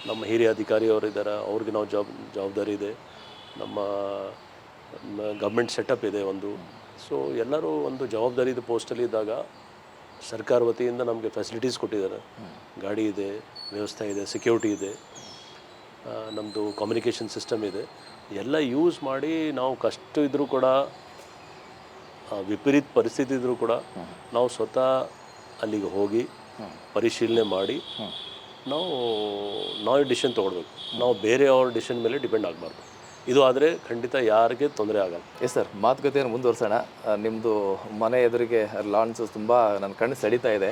ನಮ್ಮ ಹಿರಿಯ ಅಧಿಕಾರಿಯವರಿದ್ದಾರೆ, ಅವ್ರಿಗೆ ನಾವು ಜವಾಬ್ದಾರಿ ಇದೆ, ನಮ್ಮ ಗೌರ್ಮೆಂಟ್ ಸೆಟಪ್ ಇದೆ ಒಂದು. ಸೊ ಎಲ್ಲರೂ ಒಂದು ಜವಾಬ್ದಾರಿದ ಪೋಸ್ಟಲ್ಲಿ ಇದ್ದಾಗ ಸರ್ಕಾರ ವತಿಯಿಂದ ನಮಗೆ ಫೆಸಿಲಿಟೀಸ್ ಕೊಟ್ಟಿದ್ದಾರೆ. ಗಾಡಿ ಇದೆ, ವ್ಯವಸ್ಥೆ ಇದೆ, ಸೆಕ್ಯೂರಿಟಿ ಇದೆ, ನಮ್ಮದು ಕಮ್ಯುನಿಕೇಷನ್ ಸಿಸ್ಟಮ್ ಇದೆ. ಎಲ್ಲ ಯೂಸ್ ಮಾಡಿ ನಾವು ಕಷ್ಟ ಇದ್ದರೂ ಕೂಡ, ವಿಪರೀತ ಪರಿಸ್ಥಿತಿ ಇದ್ದರೂ ಕೂಡ ನಾವು ಸ್ವತಃ ಅಲ್ಲಿಗೆ ಹೋಗಿ ಪರಿಶೀಲನೆ ಮಾಡಿ ನಾವು ಡಿಸಿಷನ್ ತೊಗೊಳ್ಬೇಕು. ನಾವು ಬೇರೆಯವ್ರ ಡಿಸಿಷನ್ ಮೇಲೆ ಡಿಪೆಂಡ್ ಆಗಬಾರ್ದು. ಇದು ಆದರೆ ಖಂಡಿತ ಯಾರಿಗೆ ತೊಂದರೆ ಆಗಲ್ಲ. ಎಸ್ ಸರ್, ಮಾತುಕತೆಯನ್ನು ಮುಂದುವರ್ಸೋಣ. ನಿಮ್ಮದು ಮನೆ ಎದುರಿಗೆ ಲಾನ್ಸ್ ತುಂಬ ನನ್ನ ಕಣ್ಣು ಸೆಳೀತಾ ಇದೆ.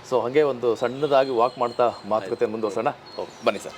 ಸೊ ಹಾಗೆ ಒಂದು ಸಣ್ಣದಾಗಿ ವಾಕ್ ಮಾಡ್ತಾ ಮಾತುಕತೆ ಮುಂದುವರ್ಸೋಣ. ಬನ್ನಿ ಸರ್.